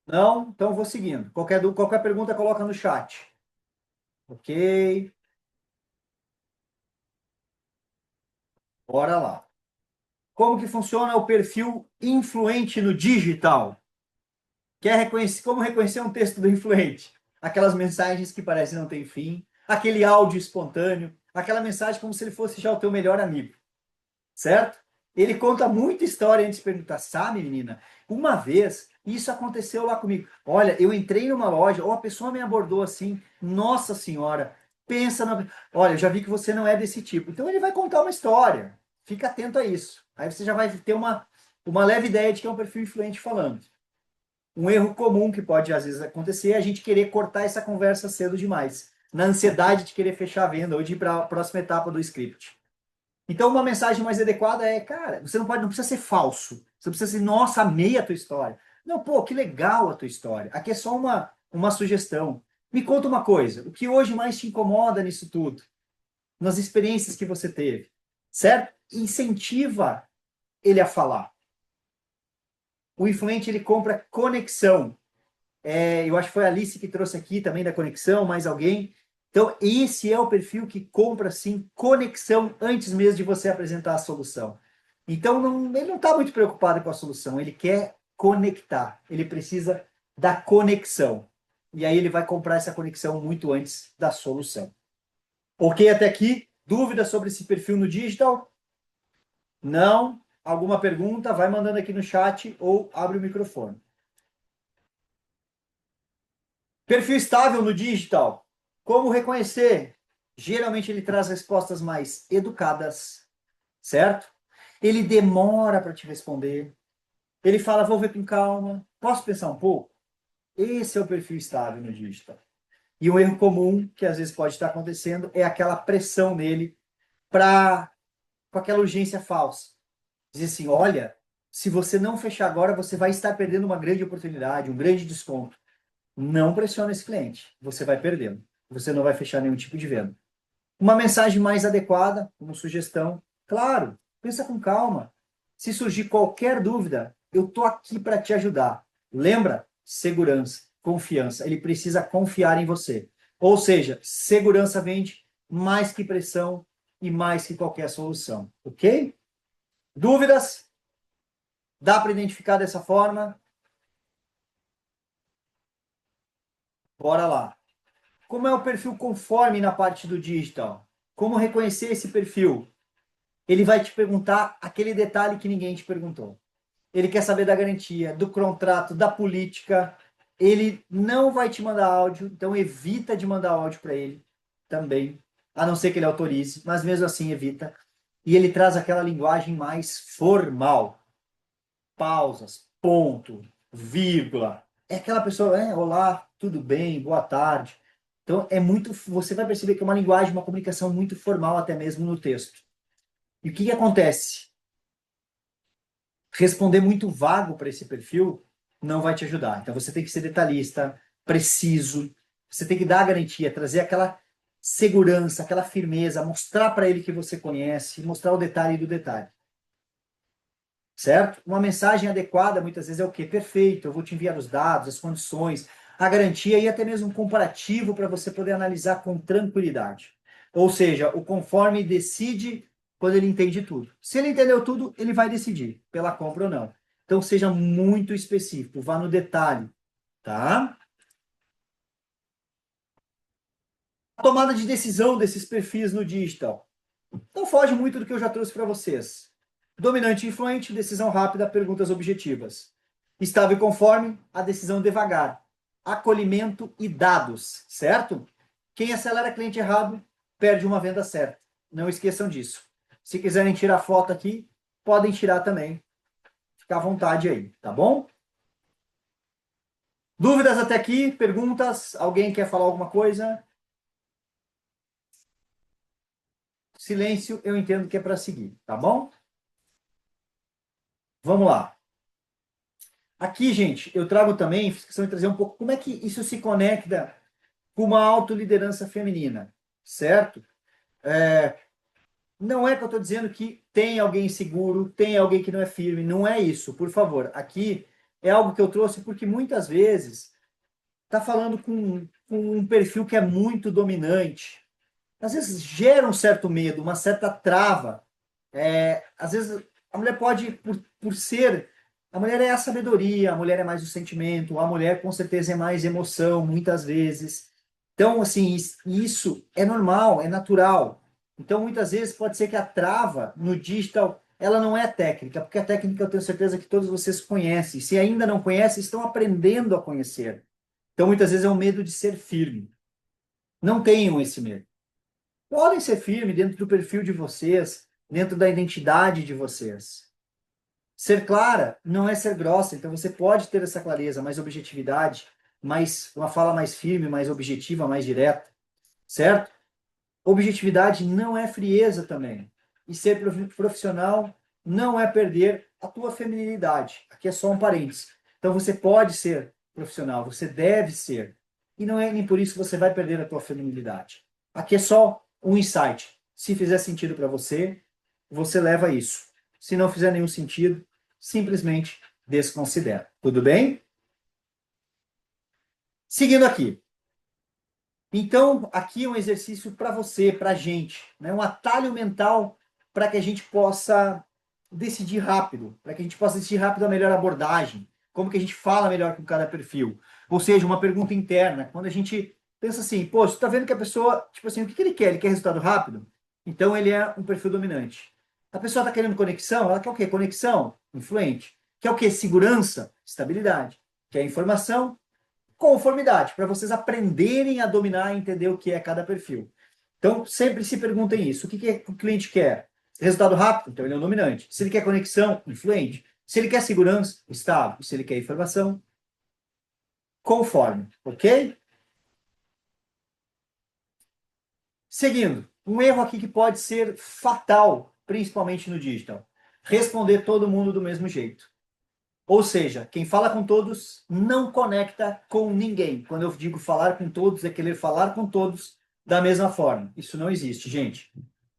Não? Então vou seguindo. Qualquer pergunta, coloca no chat. Ok. Bora lá. Como que funciona o perfil influente no digital? Como reconhecer um texto do influente? Aquelas mensagens que parecem não ter fim, aquele áudio espontâneo, aquela mensagem como se ele fosse já o teu melhor amigo. Certo? Ele conta muita história antes de perguntar, sabe, menina? Uma vez, isso aconteceu lá comigo. Olha, eu entrei numa loja, ou a pessoa me abordou assim, nossa senhora, pensa na... Olha, eu já vi que você não é desse tipo. Então ele vai contar uma história. Fica atento a isso. Aí você já vai ter uma leve ideia de que é um perfil influente falando. Um erro comum que pode às vezes acontecer é a gente querer cortar essa conversa cedo demais, na ansiedade de querer fechar a venda ou de ir para a próxima etapa do script. Então, uma mensagem mais adequada é, cara, você não precisa ser falso. Você precisa ser, nossa, amei a tua história. Não, pô, que legal a tua história. Aqui é só uma sugestão. Me conta uma coisa, o que hoje mais te incomoda nisso tudo? Nas experiências que você teve, certo? Incentiva ele a falar. O influente, ele compra conexão. Eu acho que foi a Alice que trouxe aqui também da conexão, mais alguém. Então, esse é o perfil que compra, sim, conexão antes mesmo de você apresentar a solução. Então, ele não está muito preocupado com a solução, ele quer conectar, ele precisa da conexão. E aí ele vai comprar essa conexão muito antes da solução. Ok até aqui? Dúvida sobre esse perfil no digital? Não? Alguma pergunta? Vai mandando aqui no chat ou abre o microfone. Perfil estável no digital. Como reconhecer? Geralmente ele traz respostas mais educadas, certo? Ele demora para te responder. Ele fala, vou ver com calma. Posso pensar um pouco? Esse é o perfil estável no digital. E um erro comum que às vezes pode estar acontecendo é aquela pressão nele com aquela urgência falsa. Dizer assim, olha, se você não fechar agora, você vai estar perdendo uma grande oportunidade, um grande desconto. Não pressiona esse cliente, você vai perdendo. Você não vai fechar nenhum tipo de venda. Uma mensagem mais adequada, uma sugestão. Claro, pensa com calma. Se surgir qualquer dúvida, eu estou aqui para te ajudar. Lembra? Segurança, confiança. Ele precisa confiar em você. Ou seja, segurança vende mais que pressão e mais que qualquer solução. Ok? Dúvidas? Dá para identificar dessa forma? Bora lá. Como é o perfil conforme na parte do digital? Como reconhecer esse perfil? Ele vai te perguntar aquele detalhe que ninguém te perguntou. Ele quer saber da garantia, do contrato, da política. Ele não vai te mandar áudio, então evita de mandar áudio para ele também, a não ser que ele autorize, mas mesmo assim evita. E ele traz aquela linguagem mais formal. Pausas, ponto, vírgula. É aquela pessoa, olá, tudo bem, boa tarde. Então, você vai perceber que é uma linguagem, uma comunicação muito formal até mesmo no texto. E o que acontece? Responder muito vago para esse perfil não vai te ajudar. Então, você tem que ser detalhista, preciso, você tem que dar a garantia, trazer aquela segurança, aquela firmeza, mostrar para ele que você conhece, mostrar o detalhe do detalhe. Certo? Uma mensagem adequada, muitas vezes, é o quê? Perfeito, eu vou te enviar os dados, as condições, a garantia e até mesmo um comparativo para você poder analisar com tranquilidade. Ou seja, o conforme decide quando ele entende tudo. Se ele entendeu tudo, ele vai decidir pela compra ou não. Então, seja muito específico, vá no detalhe, tá? A tomada de decisão desses perfis no digital. Não foge muito do que eu já trouxe para vocês. Dominante e influente, decisão rápida, perguntas objetivas. Estável e conforme, a decisão devagar. Acolhimento e dados, certo? Quem acelera cliente errado, perde uma venda certa. Não esqueçam disso. Se quiserem tirar foto aqui, podem tirar também. Fica à vontade aí, tá bom? Dúvidas até aqui? Perguntas? Alguém quer falar alguma coisa? Silêncio, eu entendo que é para seguir, tá bom? Vamos lá. Aqui, gente, eu trago também, fiz questão de trazer um pouco como é que isso se conecta com uma autoliderança feminina, certo? Não é que eu estou dizendo que tem alguém seguro, tem alguém que não é firme, não é isso, por favor. Aqui é algo que eu trouxe porque muitas vezes está falando com um perfil que é muito dominante. Às vezes gera um certo medo, uma certa trava. Às vezes a mulher pode, por ser... A mulher é a sabedoria, a mulher é mais o sentimento, a mulher com certeza é mais emoção, muitas vezes. Então, assim, isso é normal, é natural. Então, muitas vezes pode ser que a trava no digital, ela não é técnica, porque a técnica eu tenho certeza que todos vocês conhecem. Se ainda não conhecem, estão aprendendo a conhecer. Então, muitas vezes é o medo de ser firme. Não tenham esse medo. Podem ser firmes dentro do perfil de vocês, dentro da identidade de vocês. Ser clara não é ser grossa, então você pode ter essa clareza, mais objetividade, uma fala mais firme, mais objetiva, mais direta, certo? Objetividade não é frieza também. E ser profissional não é perder a tua feminilidade. Aqui é só um parênteses. Então você pode ser profissional, você deve ser. e não é nem por isso que você vai perder a tua feminilidade. Aqui é só um insight. Se fizer sentido para você, você leva isso. Se não fizer nenhum sentido, simplesmente desconsidera. Tudo bem? Seguindo aqui. Então, aqui é um exercício para você, para a gente, né? Um atalho mental para que a gente possa decidir rápido, para que a gente possa decidir rápido a melhor abordagem, como que a gente fala melhor com cada perfil. Ou seja, uma pergunta interna. Quando a gente pensa assim, pô, você está vendo que a pessoa, tipo assim, o que ele quer? Ele quer resultado rápido? Então, ele é um perfil dominante. A pessoa está querendo conexão? Ela quer o quê? Conexão? Influente. Quer o quê? Segurança? Estabilidade. Quer informação? Conformidade, para vocês aprenderem a dominar e entender o que é cada perfil. Então, sempre se perguntem isso. O que o cliente quer? Resultado rápido? Então, ele é um dominante. Se ele quer conexão? Influente. Se ele quer segurança? Estável. Se ele quer informação? Conforme. Ok? Seguindo. Um erro aqui que pode ser fatal, principalmente no digital. Responder todo mundo do mesmo jeito. Ou seja, quem fala com todos não conecta com ninguém. Quando eu digo falar com todos, é querer falar com todos da mesma forma. Isso não existe, gente.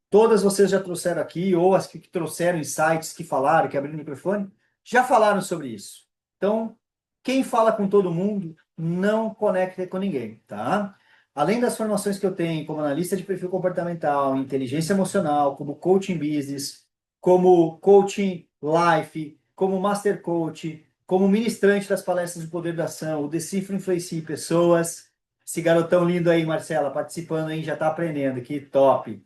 Todas vocês já trouxeram aqui, ou as que trouxeram insights, que falaram, que abriram o microfone, já falaram sobre isso. Então, quem fala com todo mundo não conecta com ninguém, tá? Além das formações que eu tenho como analista de perfil comportamental, inteligência emocional, como coaching business, como coaching life, como master coach, como ministrante das palestras do Poder da Ação, o Decifra Influencie Pessoas. Esse garotão lindo aí, Marcela, participando aí, já está aprendendo, que top.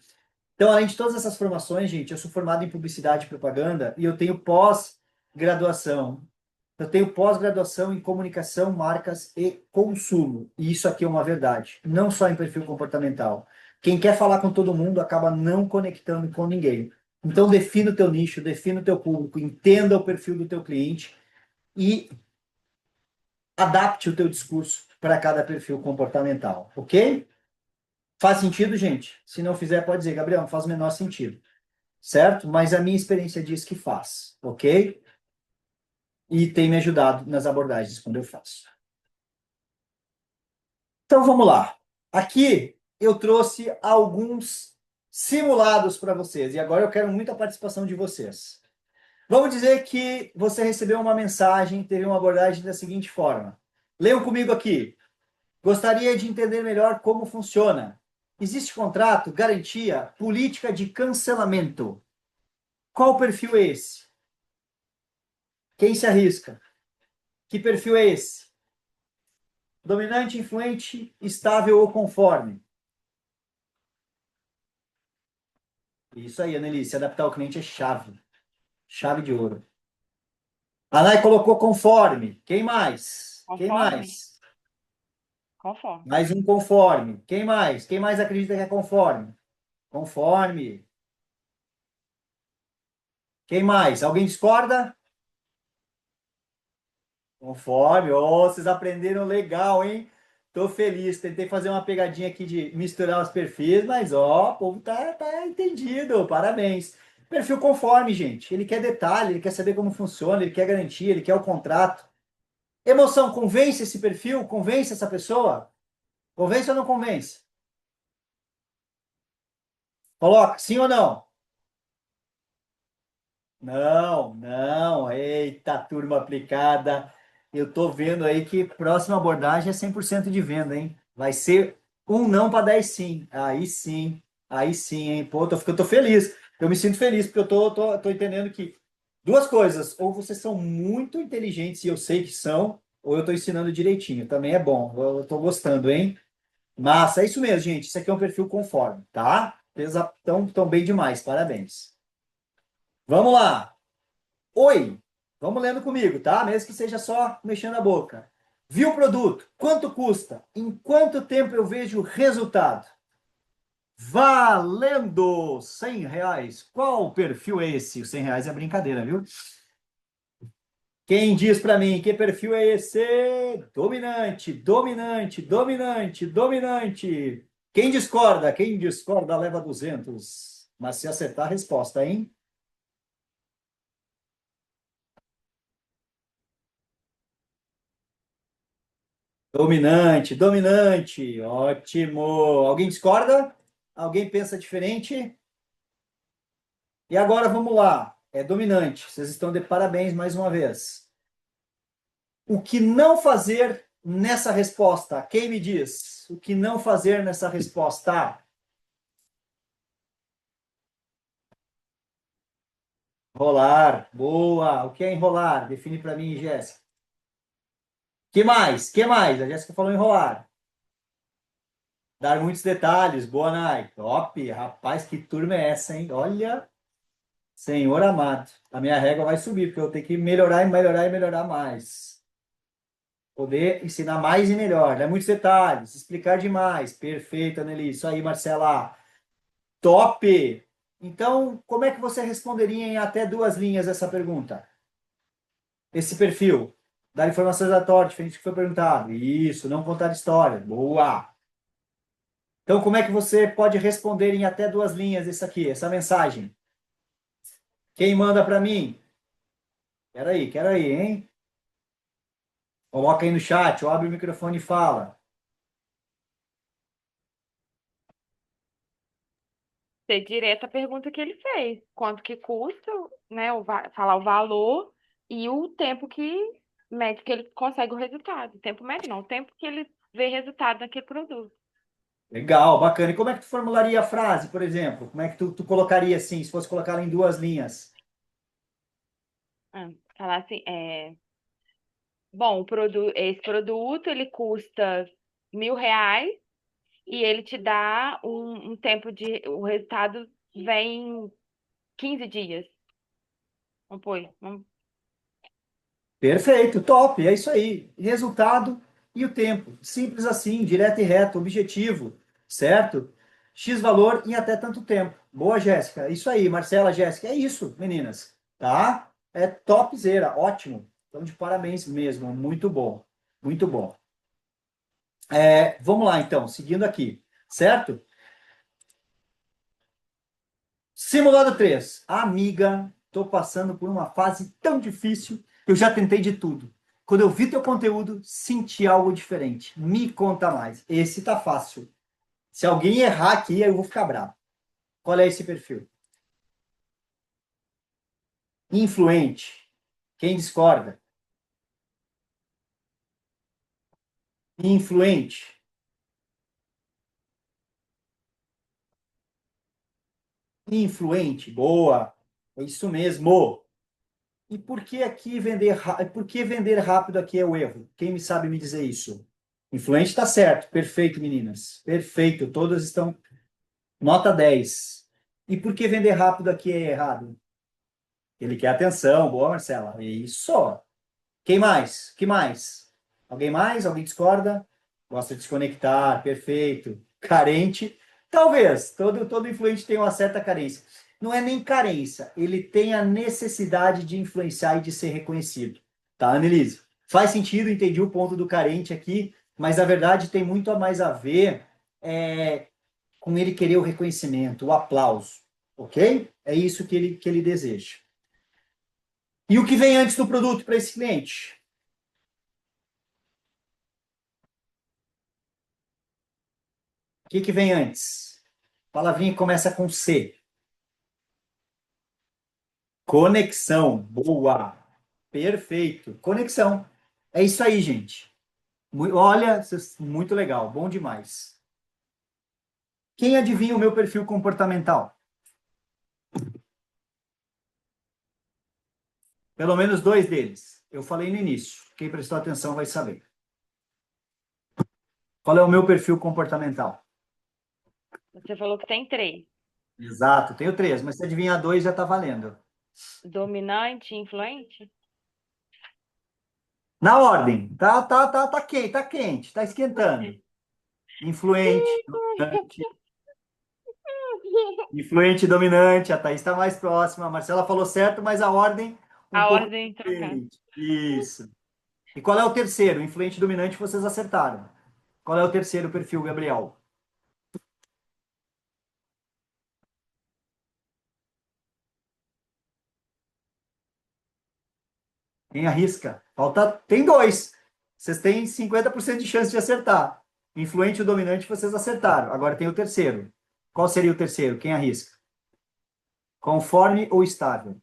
Então, além de todas essas formações, gente, eu sou formado em publicidade e propaganda e eu tenho pós-graduação. Eu tenho pós-graduação em comunicação, marcas e consumo. E isso aqui é uma verdade, não só em perfil comportamental. Quem quer falar com todo mundo acaba não conectando com ninguém. Então, defina o teu nicho, defina o teu público, entenda o perfil do teu cliente e adapte o teu discurso para cada perfil comportamental, ok? Faz sentido, gente? Se não fizer, pode dizer, Gabriel, não faz o menor sentido, certo? Mas a minha experiência diz que faz, ok? E tem me ajudado nas abordagens quando eu faço. Então, vamos lá. Aqui eu trouxe alguns simulados para vocês e agora eu quero muita participação de vocês. Vamos dizer que você recebeu uma mensagem, teve uma abordagem da seguinte forma. Leiam comigo aqui. Gostaria de entender melhor como funciona. Existe contrato, garantia, política de cancelamento. Qual perfil é esse? Quem se arrisca? Que perfil é esse? Dominante, influente, estável ou conforme? Isso aí, Annelise. Se adaptar ao cliente é chave. Chave de ouro. A Nai colocou conforme. Quem mais? Quem Conforme? mais? Conforme. Mais um conforme. Quem mais? Quem mais acredita que é conforme? Conforme. Quem mais? Alguém discorda? Conforme. Oh, vocês aprenderam legal, hein? Tô feliz. Tentei fazer uma pegadinha aqui de misturar os perfis, mas ó, o povo tá entendido. Parabéns. Perfil conforme, gente. Ele quer detalhe, ele quer saber como funciona, ele quer garantia, ele quer o contrato. Emoção, convence esse perfil? Convence essa pessoa? Convence ou não convence? Coloca, sim ou não? Não, não. Eita, turma aplicada. Eu tô vendo aí que próxima abordagem é 100% de venda, hein? Vai ser um não para 10 sim. Aí sim, hein? Pô, eu tô feliz. Eu me sinto feliz, porque eu tô entendendo que duas coisas. Ou vocês são muito inteligentes, e eu sei que são, ou eu tô ensinando direitinho. Também é bom. Eu tô gostando, hein? Massa, é isso mesmo, gente. Isso aqui é um perfil conforme, tá? Vocês estão bem demais. Parabéns. Vamos lá. Oi, vamos lendo comigo, tá? Mesmo que seja só mexendo a boca. Viu o produto? Quanto custa? Em quanto tempo eu vejo o resultado? Valendo! R$ 100. Qual perfil é esse? Os R$ 100 é brincadeira, viu? Quem diz para mim que perfil é esse? Dominante, dominante, dominante, dominante. Quem discorda? Quem discorda leva 200. Mas se acertar a resposta, hein? Dominante, dominante. Ótimo. Alguém discorda? Alguém pensa diferente? E agora vamos lá. É dominante. Vocês estão de parabéns mais uma vez. O que não fazer nessa resposta? Quem me diz? O que não fazer nessa resposta? Enrolar. Boa. O que é enrolar? Define para mim, Jéssica. Que mais? Que mais? A Jéssica falou enrolar. Dar muitos detalhes. Boa, Nai. Top. Rapaz, que turma é essa, hein? Olha, Senhor amado. A minha régua vai subir, porque eu tenho que melhorar e melhorar e melhorar mais. Poder ensinar mais e melhor. Dar muitos detalhes. Explicar demais. Perfeito, Anneli. Isso aí, Marcela. Top. Então, como é que você responderia em até 2 linhas essa pergunta? Esse perfil. Dar informações aleatórias, diferente do que foi perguntado. Isso, não contar história. Boa. Então, como é que você pode responder em até 2 linhas isso aqui, essa mensagem? Quem manda para mim? Quero aí, hein? Coloca aí no chat, ou abre o microfone e fala. Ser direto a pergunta que ele fez. Quanto que custa, né? Falar o valor e o tempo que mede que ele consegue o resultado. O tempo médio não, o tempo que ele vê resultado naquele produto. Legal, bacana. E como é que tu formularia a frase, por exemplo? Como é que tu colocaria assim, se fosse colocá-la em 2 linhas? Falar assim, bom, esse produto ele custa R$ 1.000 e ele te dá um tempo de. O resultado vem em 15 dias. Vamos pôr. Perfeito, top, é isso aí. Resultado e o tempo. Simples assim, direto e reto, objetivo, certo? X valor em até tanto tempo. Boa, Jéssica. É isso aí, Marcela, Jéssica. É isso, meninas. Tá? É topzera, ótimo. Então, de parabéns mesmo. Muito bom. Muito bom. Vamos lá, então, seguindo aqui, certo? Simulado 3. Amiga, estou passando por uma fase tão difícil. Eu já tentei de tudo. Quando eu vi teu conteúdo, senti algo diferente. Me conta mais. Esse tá fácil. Se alguém errar aqui, eu vou ficar bravo. Qual é esse perfil? Influente. Quem discorda? Influente. Influente. Boa. É isso mesmo. E por que aqui por que vender rápido aqui é o erro? Quem me sabe me dizer isso? Influente está certo. Perfeito, meninas. Perfeito. Todas estão nota 10. E por que vender rápido aqui é errado? Ele quer atenção. Boa, Marcela. Isso. Quem mais? Que mais? Alguém mais? Alguém discorda? Gosta de se conectar. Perfeito. Carente? Talvez. Todo influente tem uma certa carência. Não é nem carência. Ele tem a necessidade de influenciar e de ser reconhecido. Tá, Annelise? Faz sentido, entendi o ponto do carente aqui, mas na verdade tem muito a mais a ver com ele querer o reconhecimento, o aplauso. Ok? É isso que ele deseja. E o que vem antes do produto para esse cliente? O que vem antes? Palavrinha que começa com C. Conexão. Boa. Perfeito. Conexão. É isso aí, gente. Olha, muito legal. Bom demais. Quem adivinha o meu perfil comportamental? Pelo menos 2 deles. Eu falei no início. Quem prestou atenção vai saber. Qual é o meu perfil comportamental? Você falou que tem 3. Exato, tenho 3, mas se adivinhar 2 já está valendo. Dominante, influente? Na ordem. Tá quente, tá esquentando. Influente, dominante. Influente, dominante. A Thaís está mais próxima. A Marcela falou certo, mas a ordem um A pouco ordem trocada. diferente. Isso. E qual é o terceiro? Influente, dominante, vocês acertaram. Qual é o terceiro perfil, Gabriel? Quem arrisca? Falta. Tem 2. Vocês têm 50% de chance de acertar. Influente e dominante vocês acertaram. Agora tem o terceiro. Qual seria o terceiro? Quem arrisca? Conforme ou estável?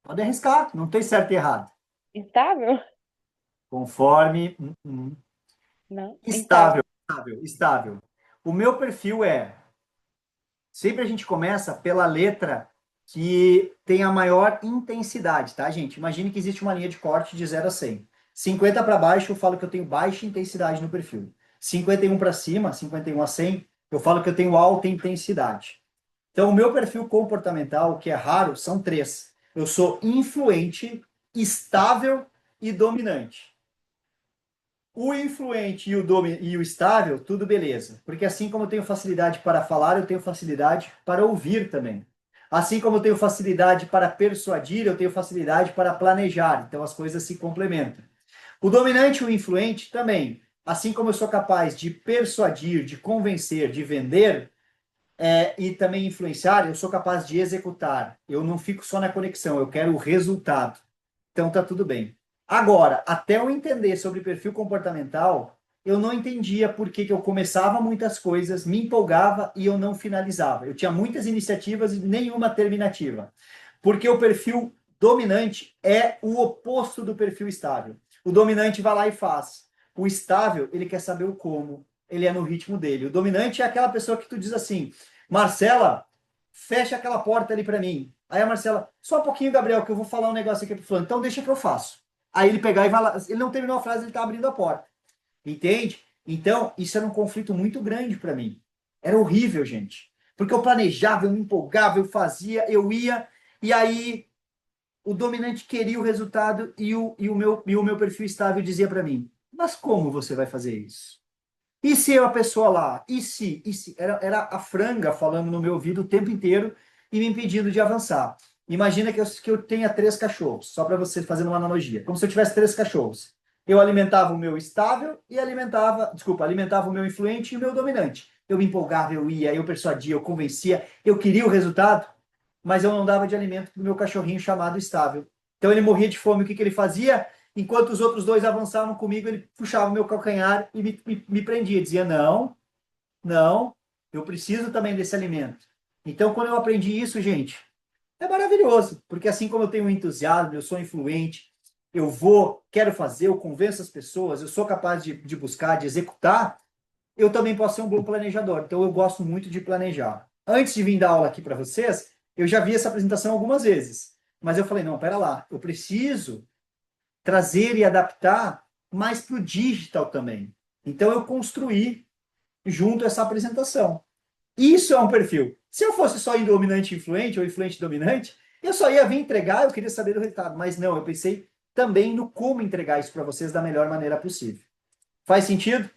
Pode arriscar, não tem certo e errado. Estável? Conforme. Não. Estável, estável, estável. O meu perfil é. Sempre a gente começa pela letra que tem a maior intensidade, tá, gente? Imagine que existe uma linha de corte de 0 a 100. 50 para baixo, eu falo que eu tenho baixa intensidade no perfil. 51 para cima, 51 a 100, eu falo que eu tenho alta intensidade. Então, o meu perfil comportamental, que é raro, são três. Eu sou influente, estável e dominante. O influente e o estável, tudo beleza. Porque assim como eu tenho facilidade para falar, eu tenho facilidade para ouvir também. Assim como eu tenho facilidade para persuadir, eu tenho facilidade para planejar. Então as coisas se complementam. O dominante e o influente também. Assim como eu sou capaz de persuadir, de convencer, de vender, e também influenciar, eu sou capaz de executar. Eu não fico só na conexão, eu quero o resultado. Então tá tudo bem. Agora, até eu entender sobre perfil comportamental, eu não entendia por que eu começava muitas coisas, me empolgava e eu não finalizava. Eu tinha muitas iniciativas e nenhuma terminativa. Porque o perfil dominante é o oposto do perfil estável. O dominante vai lá e faz. O estável, ele quer saber o como. Ele é no ritmo dele. O dominante é aquela pessoa que tu diz assim, Marcela, fecha aquela porta ali para mim. Aí a Marcela, só um pouquinho, Gabriel, que eu vou falar um negócio aqui pro fulano. Então deixa que eu faço. Aí ele pegar e vai lá. Ele não terminou a frase, ele tá abrindo a porta. Entende? Então, isso era um conflito muito grande para mim. Era horrível, gente. Porque eu planejava, eu me empolgava, eu fazia, eu ia, e aí o dominante queria o resultado e o meu perfil estável dizia para mim, mas como você vai fazer isso? E se eu a pessoa lá? E se? E se? Era a franga falando no meu ouvido o tempo inteiro e me impedindo de avançar. Imagina que eu tenha 3 cachorros, só para você fazer uma analogia. Como se eu tivesse 3 cachorros. Eu alimentava o meu estável e alimentava o meu influente e o meu dominante. Eu me empolgava, eu ia, eu persuadia, eu convencia, eu queria o resultado, mas eu não dava de alimento para o meu cachorrinho chamado estável. Então ele morria de fome. O que que ele fazia? Enquanto os outros dois avançavam comigo, ele puxava o meu calcanhar e me prendia. Dizia, não, não, eu preciso também desse alimento. Então, quando eu aprendi isso, gente, é maravilhoso. Porque assim como eu tenho um entusiasmo, eu sou influente, eu vou, quero fazer, eu convenço as pessoas, eu sou capaz de buscar, de executar, eu também posso ser um bom planejador. Então, eu gosto muito de planejar. Antes de vir dar aula aqui para vocês, eu já vi essa apresentação algumas vezes. Mas eu falei, não, pera lá, eu preciso trazer e adaptar mais para o digital também. Então, eu construí junto essa apresentação. Isso é um perfil. Se eu fosse só dominante e influente, ou influente e dominante, eu só ia vir entregar, eu queria saber do resultado. Mas não, eu pensei também no como entregar isso para vocês da melhor maneira possível. Faz sentido?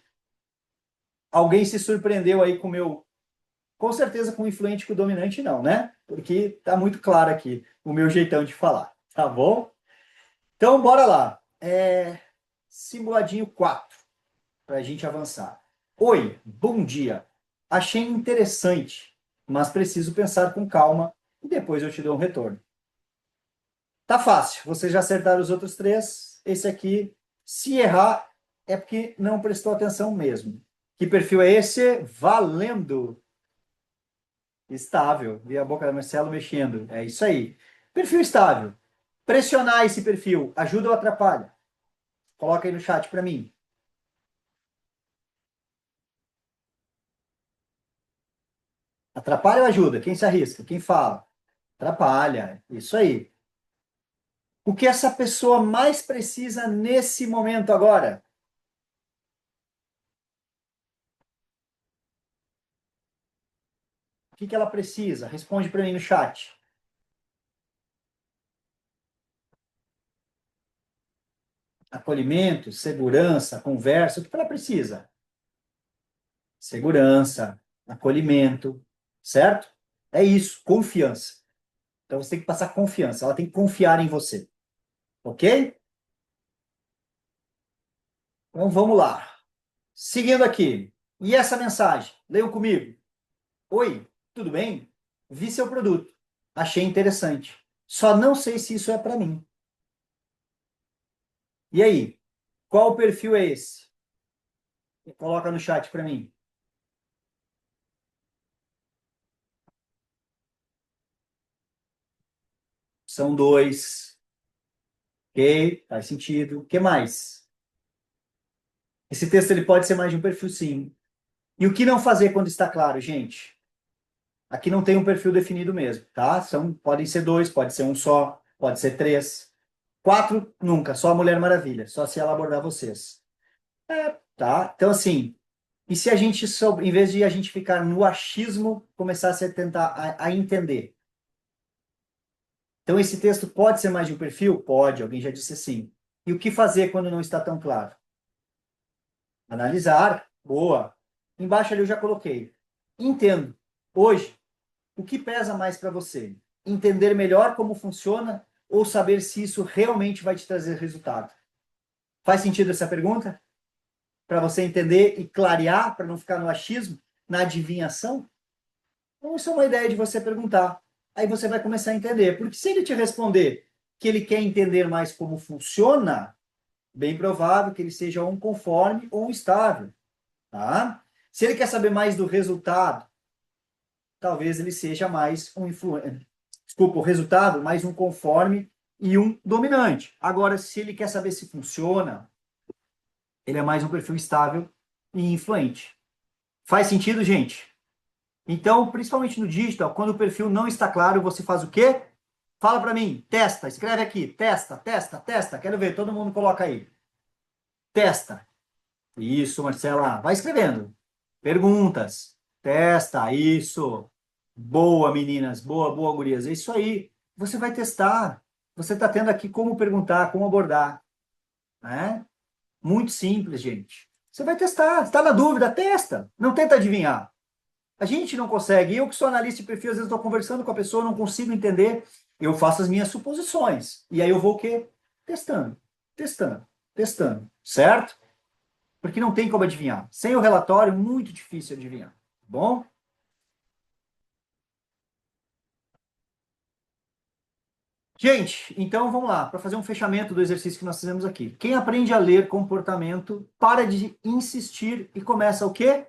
Alguém se surpreendeu aí com o meu... Com certeza com o influente e com o dominante não, né? Porque tá muito claro aqui o meu jeitão de falar, tá bom? Então, bora lá. Simuladinho 4, para a gente avançar. Oi, bom dia. Achei interessante, mas preciso pensar com calma e depois eu te dou um retorno. Tá fácil, vocês já acertaram os outros 3. Esse aqui, se errar, é porque não prestou atenção mesmo. Que perfil é esse? Valendo! Estável. Vi a boca da Marcelo mexendo. É isso aí. Perfil estável. Pressionar esse perfil ajuda ou atrapalha? Coloca aí no chat para mim. Atrapalha ou ajuda? Quem se arrisca? Quem fala? Atrapalha. Isso aí. O que essa pessoa mais precisa nesse momento agora? O que que ela precisa? Responde para mim no chat. Acolhimento, segurança, conversa. O que ela precisa? Segurança, acolhimento, certo? É isso, confiança. Então você tem que passar confiança. Ela tem que confiar em você. Ok? Então vamos lá. Seguindo aqui. E essa mensagem? Leiam comigo. Oi, tudo bem? Vi seu produto. Achei interessante. Só não sei se isso é para mim. E aí? Qual perfil é esse? Coloca no chat para mim. São 2. Ok? Faz sentido. O que mais? Esse texto ele pode ser mais de um perfil, sim. E o que não fazer quando está claro, gente? Aqui não tem um perfil definido mesmo, tá? Podem ser 2, pode ser um só, pode ser 3. 4, nunca. Só a Mulher Maravilha. Só se ela abordar vocês. Tá? Então, assim, e se a gente, em vez de a gente ficar no achismo, começasse a tentar a entender? Então, esse texto pode ser mais de um perfil? Pode, alguém já disse sim. E o que fazer quando não está tão claro? Analisar, boa. Embaixo ali eu já coloquei. Entendo. Hoje, o que pesa mais para você? Entender melhor como funciona ou saber se isso realmente vai te trazer resultado? Faz sentido essa pergunta? Para você entender e clarear, para não ficar no achismo, na adivinhação? Então, isso é uma ideia de você perguntar. Aí você vai começar a entender. Porque se ele te responder que ele quer entender mais como funciona, bem provável que ele seja um conforme ou um estável. Tá? Se ele quer saber mais do resultado, talvez ele seja mais um influente. Desculpa, o resultado, mais um conforme e um dominante. Agora, se ele quer saber se funciona, ele é mais um perfil estável e influente. Faz sentido, gente? Então, principalmente no digital, quando o perfil não está claro, você faz o quê? Fala para mim, testa, escreve aqui, testa, testa, testa. Quero ver, todo mundo coloca aí. Testa. Isso, Marcela. Vai escrevendo. Perguntas. Testa, isso. Boa, meninas. Boa, boa, gurias. É isso aí. Você vai testar. Você está tendo aqui como perguntar, como abordar. Né? Muito simples, gente. Você vai testar. Está na dúvida? Testa. Não tenta adivinhar. A gente não consegue. Eu que sou analista de perfil, às vezes estou conversando com a pessoa, não consigo entender. Eu faço as minhas suposições. E aí eu vou o quê? Testando, testando, testando. Certo? Porque não tem como adivinhar. Sem o relatório, muito difícil adivinhar. Tá bom? Gente, então vamos lá, para fazer um fechamento do exercício que nós fizemos aqui. Quem aprende a ler comportamento, para de insistir e começa o quê?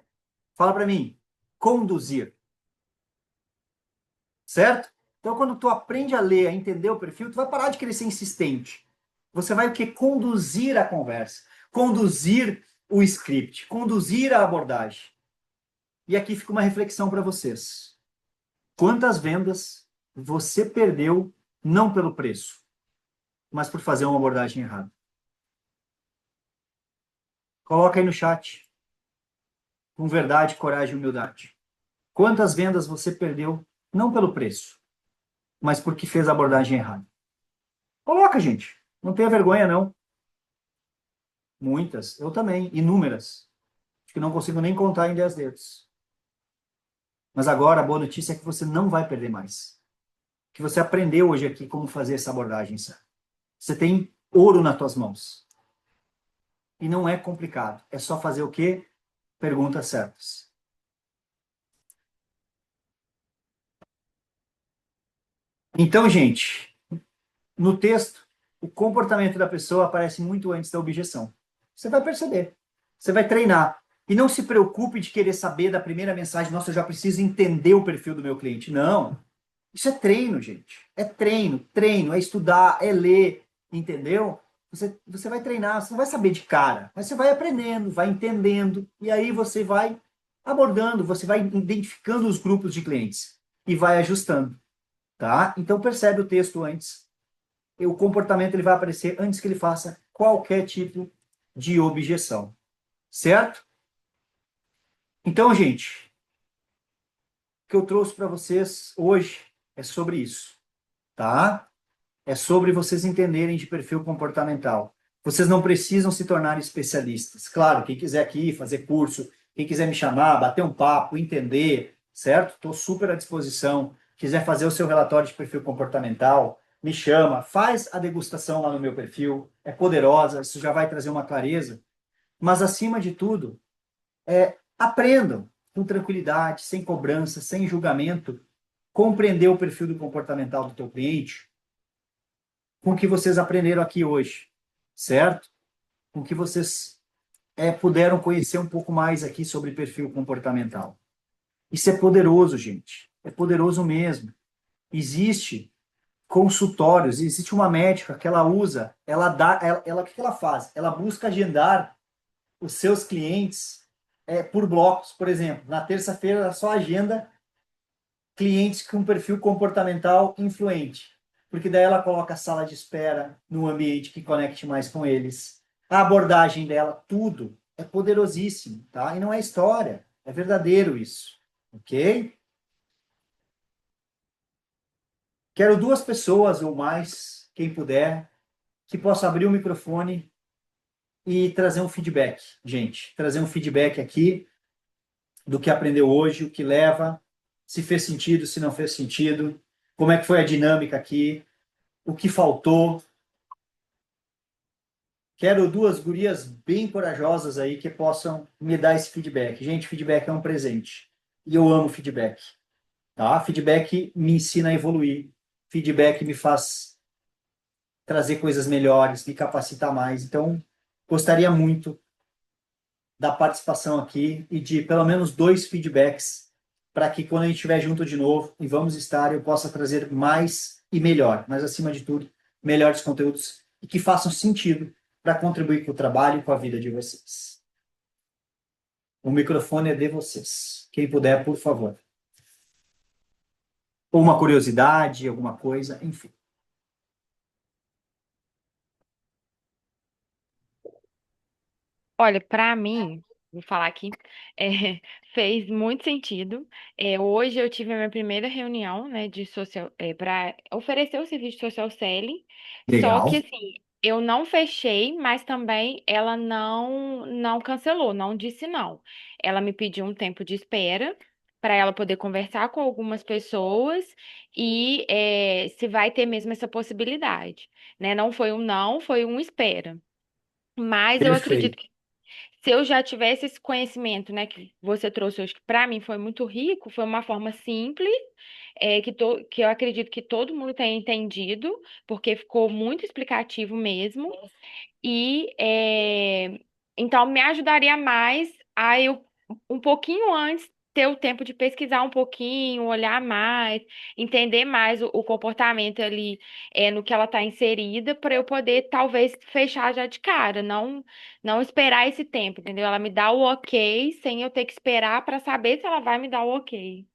Fala para mim. Conduzir. Certo? Então, quando tu aprende a ler, a entender o perfil, tu vai parar de querer ser insistente. Você vai o quê? Conduzir a conversa, conduzir o script, conduzir a abordagem. E aqui fica uma reflexão para vocês. Quantas vendas você perdeu não pelo preço, mas por fazer uma abordagem errada? Coloca aí no chat. Com verdade, coragem e humildade. Quantas vendas você perdeu não pelo preço, mas porque fez a abordagem errada? Coloca, gente. Não tenha vergonha, não. Muitas. Eu também. Inúmeras. Acho que não consigo nem contar em 10 dedos. Mas agora a boa notícia é que você não vai perder mais. Que você aprendeu hoje aqui como fazer essa abordagem. Você tem ouro nas tuas mãos. E não é complicado. É só fazer o quê? Perguntas certas. Então, gente, no texto, o comportamento da pessoa aparece muito antes da objeção. Você vai perceber. Você vai treinar. E não se preocupe de querer saber da primeira mensagem, nossa, eu já preciso entender o perfil do meu cliente. Não. Isso é treino, gente. É treino, treino, é estudar, é ler, entendeu? Você vai treinar, você não vai saber de cara, mas você vai aprendendo, vai entendendo, e aí você vai abordando, você vai identificando os grupos de clientes e vai ajustando, tá? Então percebe o texto antes. E o comportamento ele vai aparecer antes que ele faça qualquer tipo de objeção, certo? Então, gente, o que eu trouxe para vocês hoje é sobre isso, tá? É sobre vocês entenderem de perfil comportamental. Vocês não precisam se tornar especialistas. Claro, quem quiser aqui fazer curso, quem quiser me chamar, bater um papo, entender, certo? Estou super à disposição. Quiser fazer o seu relatório de perfil comportamental, me chama, faz a degustação lá no meu perfil. É poderosa, isso já vai trazer uma clareza. Mas, acima de tudo, aprendam com tranquilidade, sem cobrança, sem julgamento, compreender o perfil do comportamental do teu cliente com o que vocês aprenderam aqui hoje, certo? Com o que vocês puderam conhecer um pouco mais aqui sobre perfil comportamental. Isso é poderoso, gente. É poderoso mesmo. Existe consultórios, existe uma médica que ela usa, o que ela faz? Ela busca agendar os seus clientes por blocos. Por exemplo, na terça-feira ela só agenda clientes com perfil comportamental influente, porque daí ela coloca a sala de espera no ambiente que conecte mais com eles. A abordagem dela, tudo é poderosíssimo, tá? E não é história, é verdadeiro isso, ok? Quero 2 pessoas ou mais, quem puder, que possa abrir o microfone e trazer um feedback, gente. Trazer um feedback aqui do que aprendeu hoje, o que leva, se fez sentido, se não fez sentido, como é que foi a dinâmica aqui, o que faltou. Quero 2 gurias bem corajosas aí que possam me dar esse feedback. Gente, feedback é um presente. E eu amo feedback. Tá? Feedback me ensina a evoluir. Feedback me faz trazer coisas melhores, me capacitar mais. Então, gostaria muito da participação aqui e de pelo menos 2 feedbacks para que quando a gente estiver junto de novo e vamos estar, eu possa trazer mais e melhor, mas acima de tudo, melhores conteúdos e que façam sentido para contribuir com o trabalho e com a vida de vocês. O microfone é de vocês. Quem puder, por favor. Ou uma curiosidade, alguma coisa, enfim. Olha, para mim, vou falar aqui, é, fez muito sentido. Hoje eu tive a minha primeira reunião, né, de social, para oferecer o serviço de social selling. Só que Legal. assim, eu não fechei, mas também ela não cancelou, não disse não. Ela me pediu um tempo de espera para ela poder conversar com algumas pessoas e se vai ter mesmo essa possibilidade, né? Não foi um não, foi um espera. Mas eu acredito Perfeito. se eu já tivesse esse conhecimento, né, que você trouxe hoje, que para mim foi muito rico, foi uma forma simples, que eu acredito que todo mundo tenha entendido, porque ficou muito explicativo mesmo. E então me ajudaria mais a eu um pouquinho antes ter o tempo de pesquisar um pouquinho, olhar mais, entender mais o comportamento ali no que ela está inserida, para eu poder talvez fechar já de cara, não esperar esse tempo, entendeu? Ela me dá o ok sem eu ter que esperar para saber se ela vai me dar o ok, entendeu?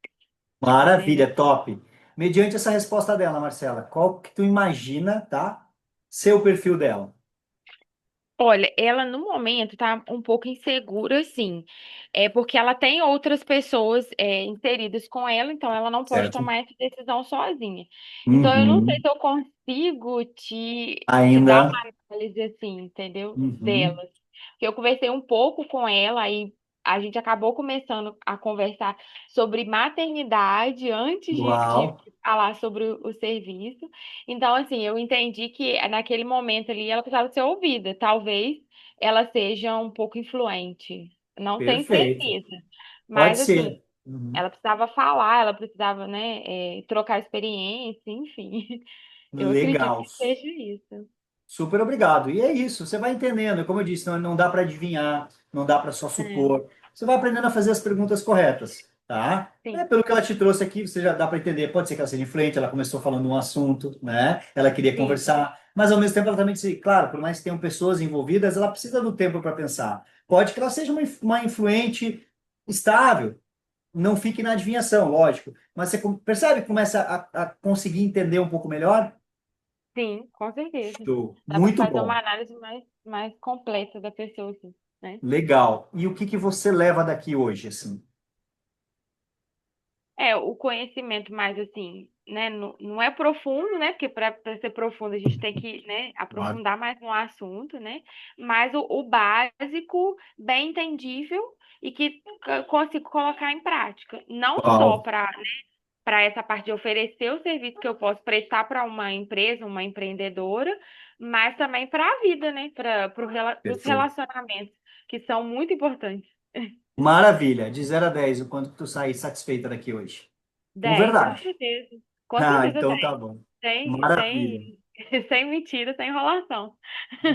Maravilha, top. Mediante essa resposta dela, Marcela, qual que tu imagina, tá? Ser o perfil dela. Olha, ela no momento tá um pouco insegura, sim. É porque ela tem outras pessoas inseridas com ela, então ela não pode Certo. tomar essa decisão sozinha. Então eu não sei Uhum. se eu consigo te dar Ainda. uma análise assim, entendeu? Uhum. Delas. Porque eu conversei um pouco com ela, aí a gente acabou começando a conversar sobre maternidade antes de Uau. falar sobre o serviço. Então, assim, eu entendi que naquele momento ali ela precisava ser ouvida. Talvez ela seja um pouco influente. Não tenho Perfeito. certeza. Pode Mas, assim, ser. Uhum. ela precisava falar, ela precisava, né, trocar experiência, enfim. Eu acredito Legal. que seja isso. Super obrigado. E é isso, você vai entendendo. Como eu disse, não dá para adivinhar, não dá para só É, supor. Você vai aprendendo a fazer as perguntas corretas, tá? sim, Pelo que ela te trouxe aqui, você já dá para entender. Pode ser que ela seja influente, ela começou falando um assunto, né? Ela queria sim, conversar, mas ao mesmo tempo ela também disse, claro, por mais que tenham pessoas envolvidas, ela precisa do tempo para pensar. Pode que ela seja uma influente estável, não fique na adivinhação, lógico. Mas você percebe que começa a conseguir entender um pouco melhor? sim, com certeza. Dá para Muito fazer uma bom. análise mais completa da pessoa, assim, né? Legal. E o que que você leva daqui hoje, assim? O conhecimento mais assim, né? Não é profundo, né? Porque para ser profundo a gente tem que, né, Claro. aprofundar mais no assunto, né? Mas o básico, bem entendível e que consigo colocar em prática. Não só Uau, para essa parte de oferecer o serviço que eu posso prestar para uma empresa, uma empreendedora, mas também para a vida, né? Para os perfeito. relacionamentos, que são muito importantes. Maravilha. De 0 a 10, o quanto que tu sai satisfeita daqui hoje? Com 10 com verdade. certeza. Com Ah, certeza então 10. tá bom. Sem, Maravilha. sem Sem mentira, sem enrolação.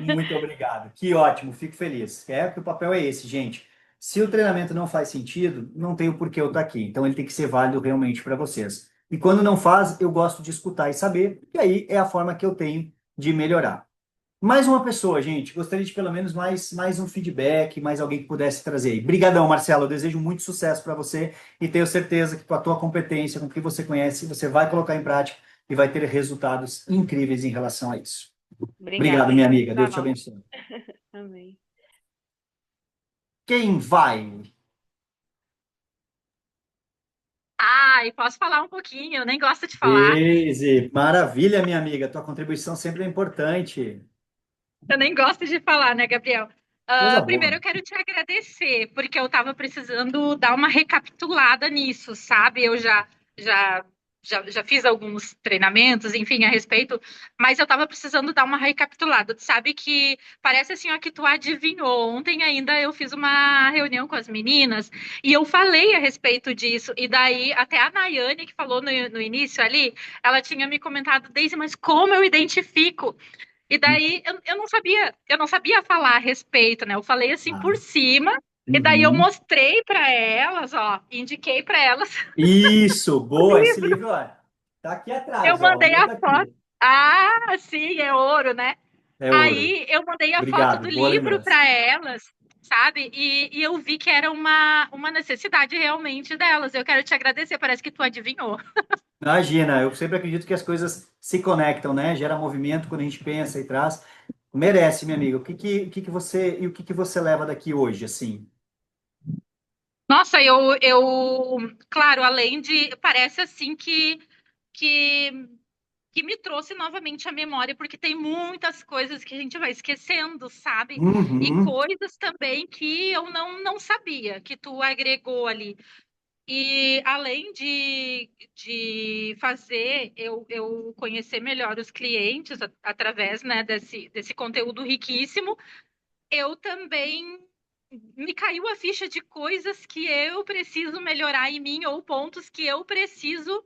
Muito obrigado. Que ótimo, fico feliz. É que o papel é esse, gente. Se o treinamento não faz sentido, não tem o porquê eu estar aqui. Então ele tem que ser válido realmente para vocês. E quando não faz, eu gosto de escutar e saber. E aí é a forma que eu tenho de melhorar. Mais uma pessoa, gente. Gostaria de pelo menos mais um feedback, mais alguém que pudesse trazer aí. Brigadão, Marcelo. Eu desejo muito sucesso para você e tenho certeza que com a tua competência, com o que você conhece, você vai colocar em prática e vai ter resultados incríveis em relação a isso. Obrigada. Obrigado, minha amiga. Deus te Tá bom. abençoe. Amém. Quem vai? Ai, posso falar um pouquinho? Eu nem gosto de falar. Daisy, maravilha, minha amiga. Tua contribuição sempre é importante. Eu nem gosto de falar, né, Gabriel? Coisa Primeiro, boa. eu quero te agradecer, porque eu estava precisando dar uma recapitulada nisso, sabe? Já, já fiz alguns treinamentos, enfim, a respeito, mas eu estava precisando dar uma recapitulada. Tu sabe que parece assim, ó, que tu adivinhou. Ontem ainda eu fiz uma reunião com as meninas e eu falei a respeito disso. E daí, até a Nayane, que falou no início ali, ela tinha me comentado, Daisy, mas como eu identifico? E daí eu não sabia falar a respeito, né? Eu falei assim por Ah, cima, e daí eu uhum. mostrei para elas, ó, indiquei para elas Isso, o boa. Esse livro. livro, ó, tá aqui Eu atrás, ó. O mandei meu a tá foto. aqui. Ah, sim, é ouro, né? É ouro. Aí eu mandei a foto Obrigado, do boa livro lembrança. para elas, sabe? E eu vi que era uma necessidade realmente delas. Eu quero te agradecer, parece que tu adivinhou. Imagina, eu sempre acredito que as coisas se conectam, né? Gera movimento quando a gente pensa e traz. Merece, minha amiga. O que que você leva daqui hoje, assim? Nossa, claro, além de, parece assim que que me trouxe novamente à memória, porque tem muitas coisas que a gente vai esquecendo, sabe? E Uhum. coisas também que eu não sabia que tu agregou ali. E além de fazer eu conhecer melhor os clientes através, né, desse conteúdo riquíssimo, eu também me caiu a ficha de coisas que eu preciso melhorar em mim ou pontos que eu preciso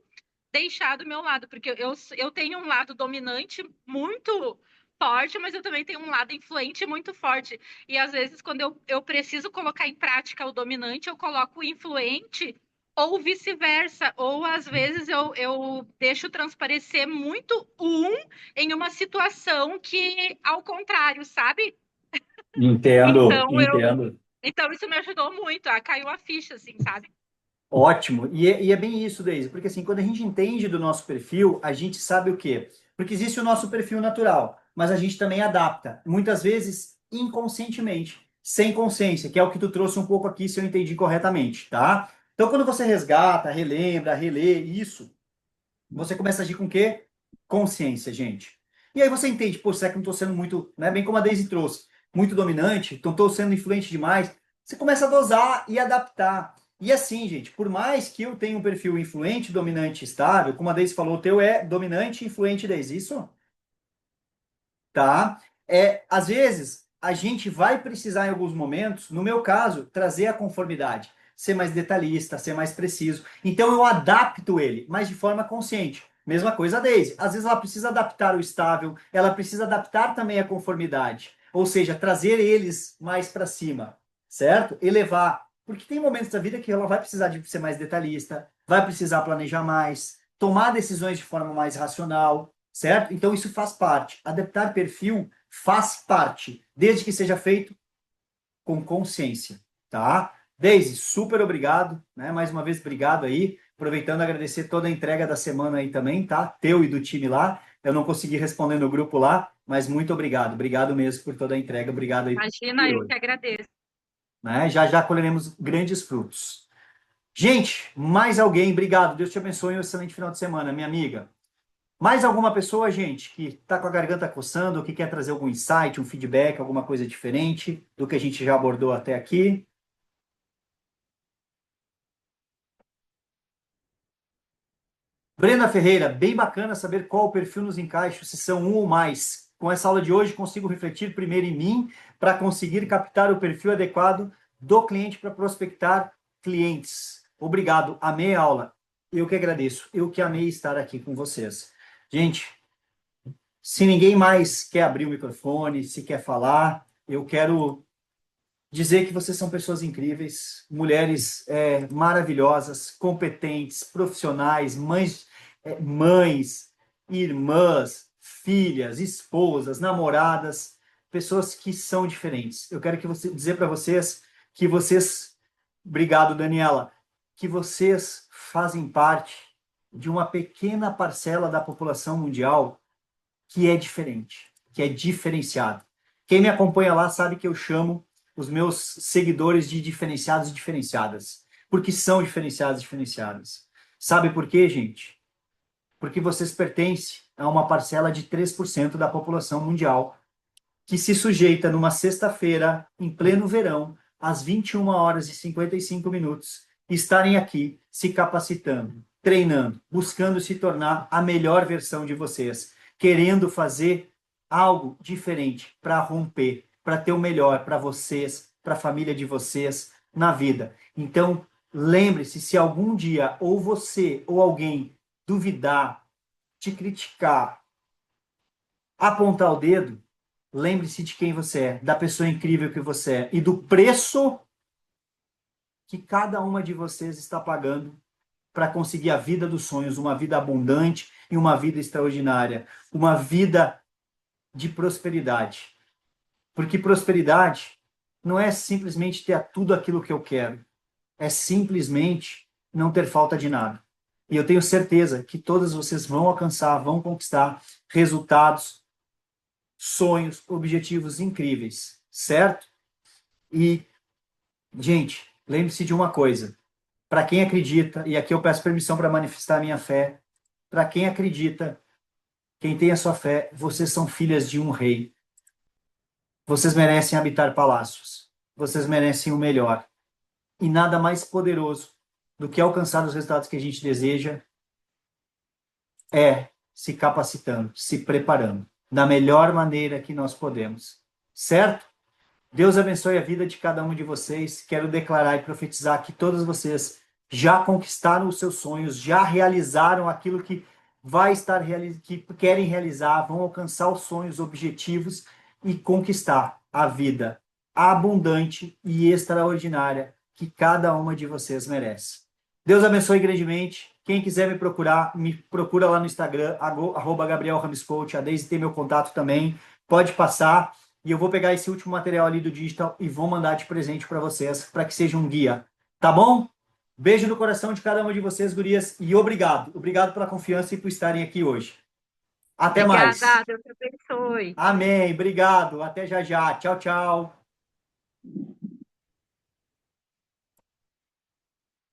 deixar do meu lado, porque eu tenho um lado dominante muito forte, mas eu também tenho um lado influente muito forte. E às vezes, quando eu preciso colocar em prática o dominante, eu coloco o influente, ou vice-versa. Ou às vezes eu deixo transparecer muito em uma situação que, ao contrário, sabe? Entendo, Então entendo. então isso me ajudou muito, caiu a ficha, assim, sabe? Ótimo. E é bem isso, Deise, porque assim, quando a gente entende do nosso perfil, a gente sabe o quê? Porque existe o nosso perfil natural, mas a gente também adapta, muitas vezes inconscientemente, sem consciência, que é o que tu trouxe um pouco aqui, se eu entendi corretamente, tá? Então, quando você resgata, relembra, relê isso, você começa a agir com o quê? Consciência, gente. E aí você entende, pô, será que eu não estou sendo muito, né, bem como a Daisy trouxe, muito dominante, não estou sendo influente demais? Você começa a dosar e adaptar. E assim, gente, por mais que eu tenha um perfil influente, dominante, estável, como a Daisy falou, o teu é dominante, influente, Daisy, isso? Tá? Às vezes, a gente vai precisar, em alguns momentos, no meu caso, trazer a conformidade, ser mais detalhista, ser mais preciso. Então, eu adapto ele, mas de forma consciente. Mesma coisa a Daisy. Às vezes, ela precisa adaptar o estável, ela precisa adaptar também a conformidade. Ou seja, trazer eles mais para cima, certo? Elevar. Porque tem momentos da vida que ela vai precisar de ser mais detalhista, vai precisar planejar mais, tomar decisões de forma mais racional, certo? Então isso faz parte. Adaptar perfil faz parte, desde que seja feito com consciência, tá? Daisy, super obrigado, né? Mais uma vez, obrigado aí. Aproveitando, agradecer toda a entrega da semana aí também, tá? Teu e do time lá. Eu não consegui responder no grupo lá, mas muito obrigado. Obrigado mesmo por toda a entrega. Obrigado aí Imagina, por eu hoje. que agradeço. Né? Já já colheremos grandes frutos. Gente, mais alguém, obrigado. Deus te abençoe e um excelente final de semana, minha amiga. Mais alguma pessoa, gente, que está com a garganta coçando, ou que quer trazer algum insight, um feedback, alguma coisa diferente do que a gente já abordou até aqui? Brenda Ferreira, bem bacana saber qual o perfil nos encaixa, se são um ou mais. Com essa aula de hoje, consigo refletir primeiro em mim para conseguir captar o perfil adequado do cliente para prospectar clientes. Obrigado, amei a aula. Eu que agradeço, eu que amei estar aqui com vocês. Gente, Se ninguém mais quer abrir o microfone, se quer falar, eu quero dizer que vocês são pessoas incríveis, mulheres maravilhosas, competentes, profissionais, mães, irmãs, filhas, esposas, namoradas, pessoas que são diferentes. Eu quero dizer para vocês que vocês, obrigado, Daniela, que vocês fazem parte de uma pequena parcela da população mundial que é diferente, que é diferenciada. Quem me acompanha lá sabe que eu chamo os meus seguidores de diferenciados e diferenciadas, porque são diferenciados e diferenciadas. Sabe por quê, gente? Porque vocês pertencem a uma parcela de 3% da população mundial que se sujeita numa sexta-feira, em pleno verão, às 21h55, estarem aqui se capacitando, treinando, buscando se tornar a melhor versão de vocês, querendo fazer algo diferente para romper, para ter o melhor para vocês, para a família de vocês na vida. Então, lembre-se, se algum dia ou você ou alguém duvidar, te criticar, apontar o dedo, lembre-se de quem você é, da pessoa incrível que você é e do preço que cada uma de vocês está pagando para conseguir a vida dos sonhos, uma vida abundante e uma vida extraordinária, uma vida de prosperidade. Porque prosperidade não é simplesmente ter tudo aquilo que eu quero, é simplesmente não ter falta de nada. E eu tenho certeza que todas vocês vão alcançar, vão conquistar resultados, sonhos, objetivos incríveis, certo? E, gente, lembre-se de uma coisa. Para quem acredita, e aqui eu peço permissão para manifestar a minha fé, para quem acredita, quem tem a sua fé, vocês são filhas de um rei. Vocês merecem habitar palácios. Vocês merecem o melhor. E nada mais poderoso do que alcançar os resultados que a gente deseja é se capacitando, se preparando da melhor maneira que nós podemos. Certo? Deus abençoe a vida de cada um de vocês. Quero declarar e profetizar que todos vocês já conquistaram os seus sonhos, já realizaram aquilo que que querem realizar, vão alcançar os sonhos, objetivos e conquistar a vida abundante e extraordinária que cada uma de vocês merece. Deus abençoe grandemente. Quem quiser me procura lá no Instagram, @GabrielRamesCoach. A Deise tem meu contato também. Pode passar. E eu vou pegar esse último material ali do digital e vou mandar de presente para vocês, para que seja um guia. Tá bom? Beijo no coração de cada uma de vocês, gurias, e obrigado. Obrigado pela confiança e por estarem aqui hoje. Até mais. Obrigada, Deus te abençoe. Amém. Obrigado. Até já já. Tchau, tchau.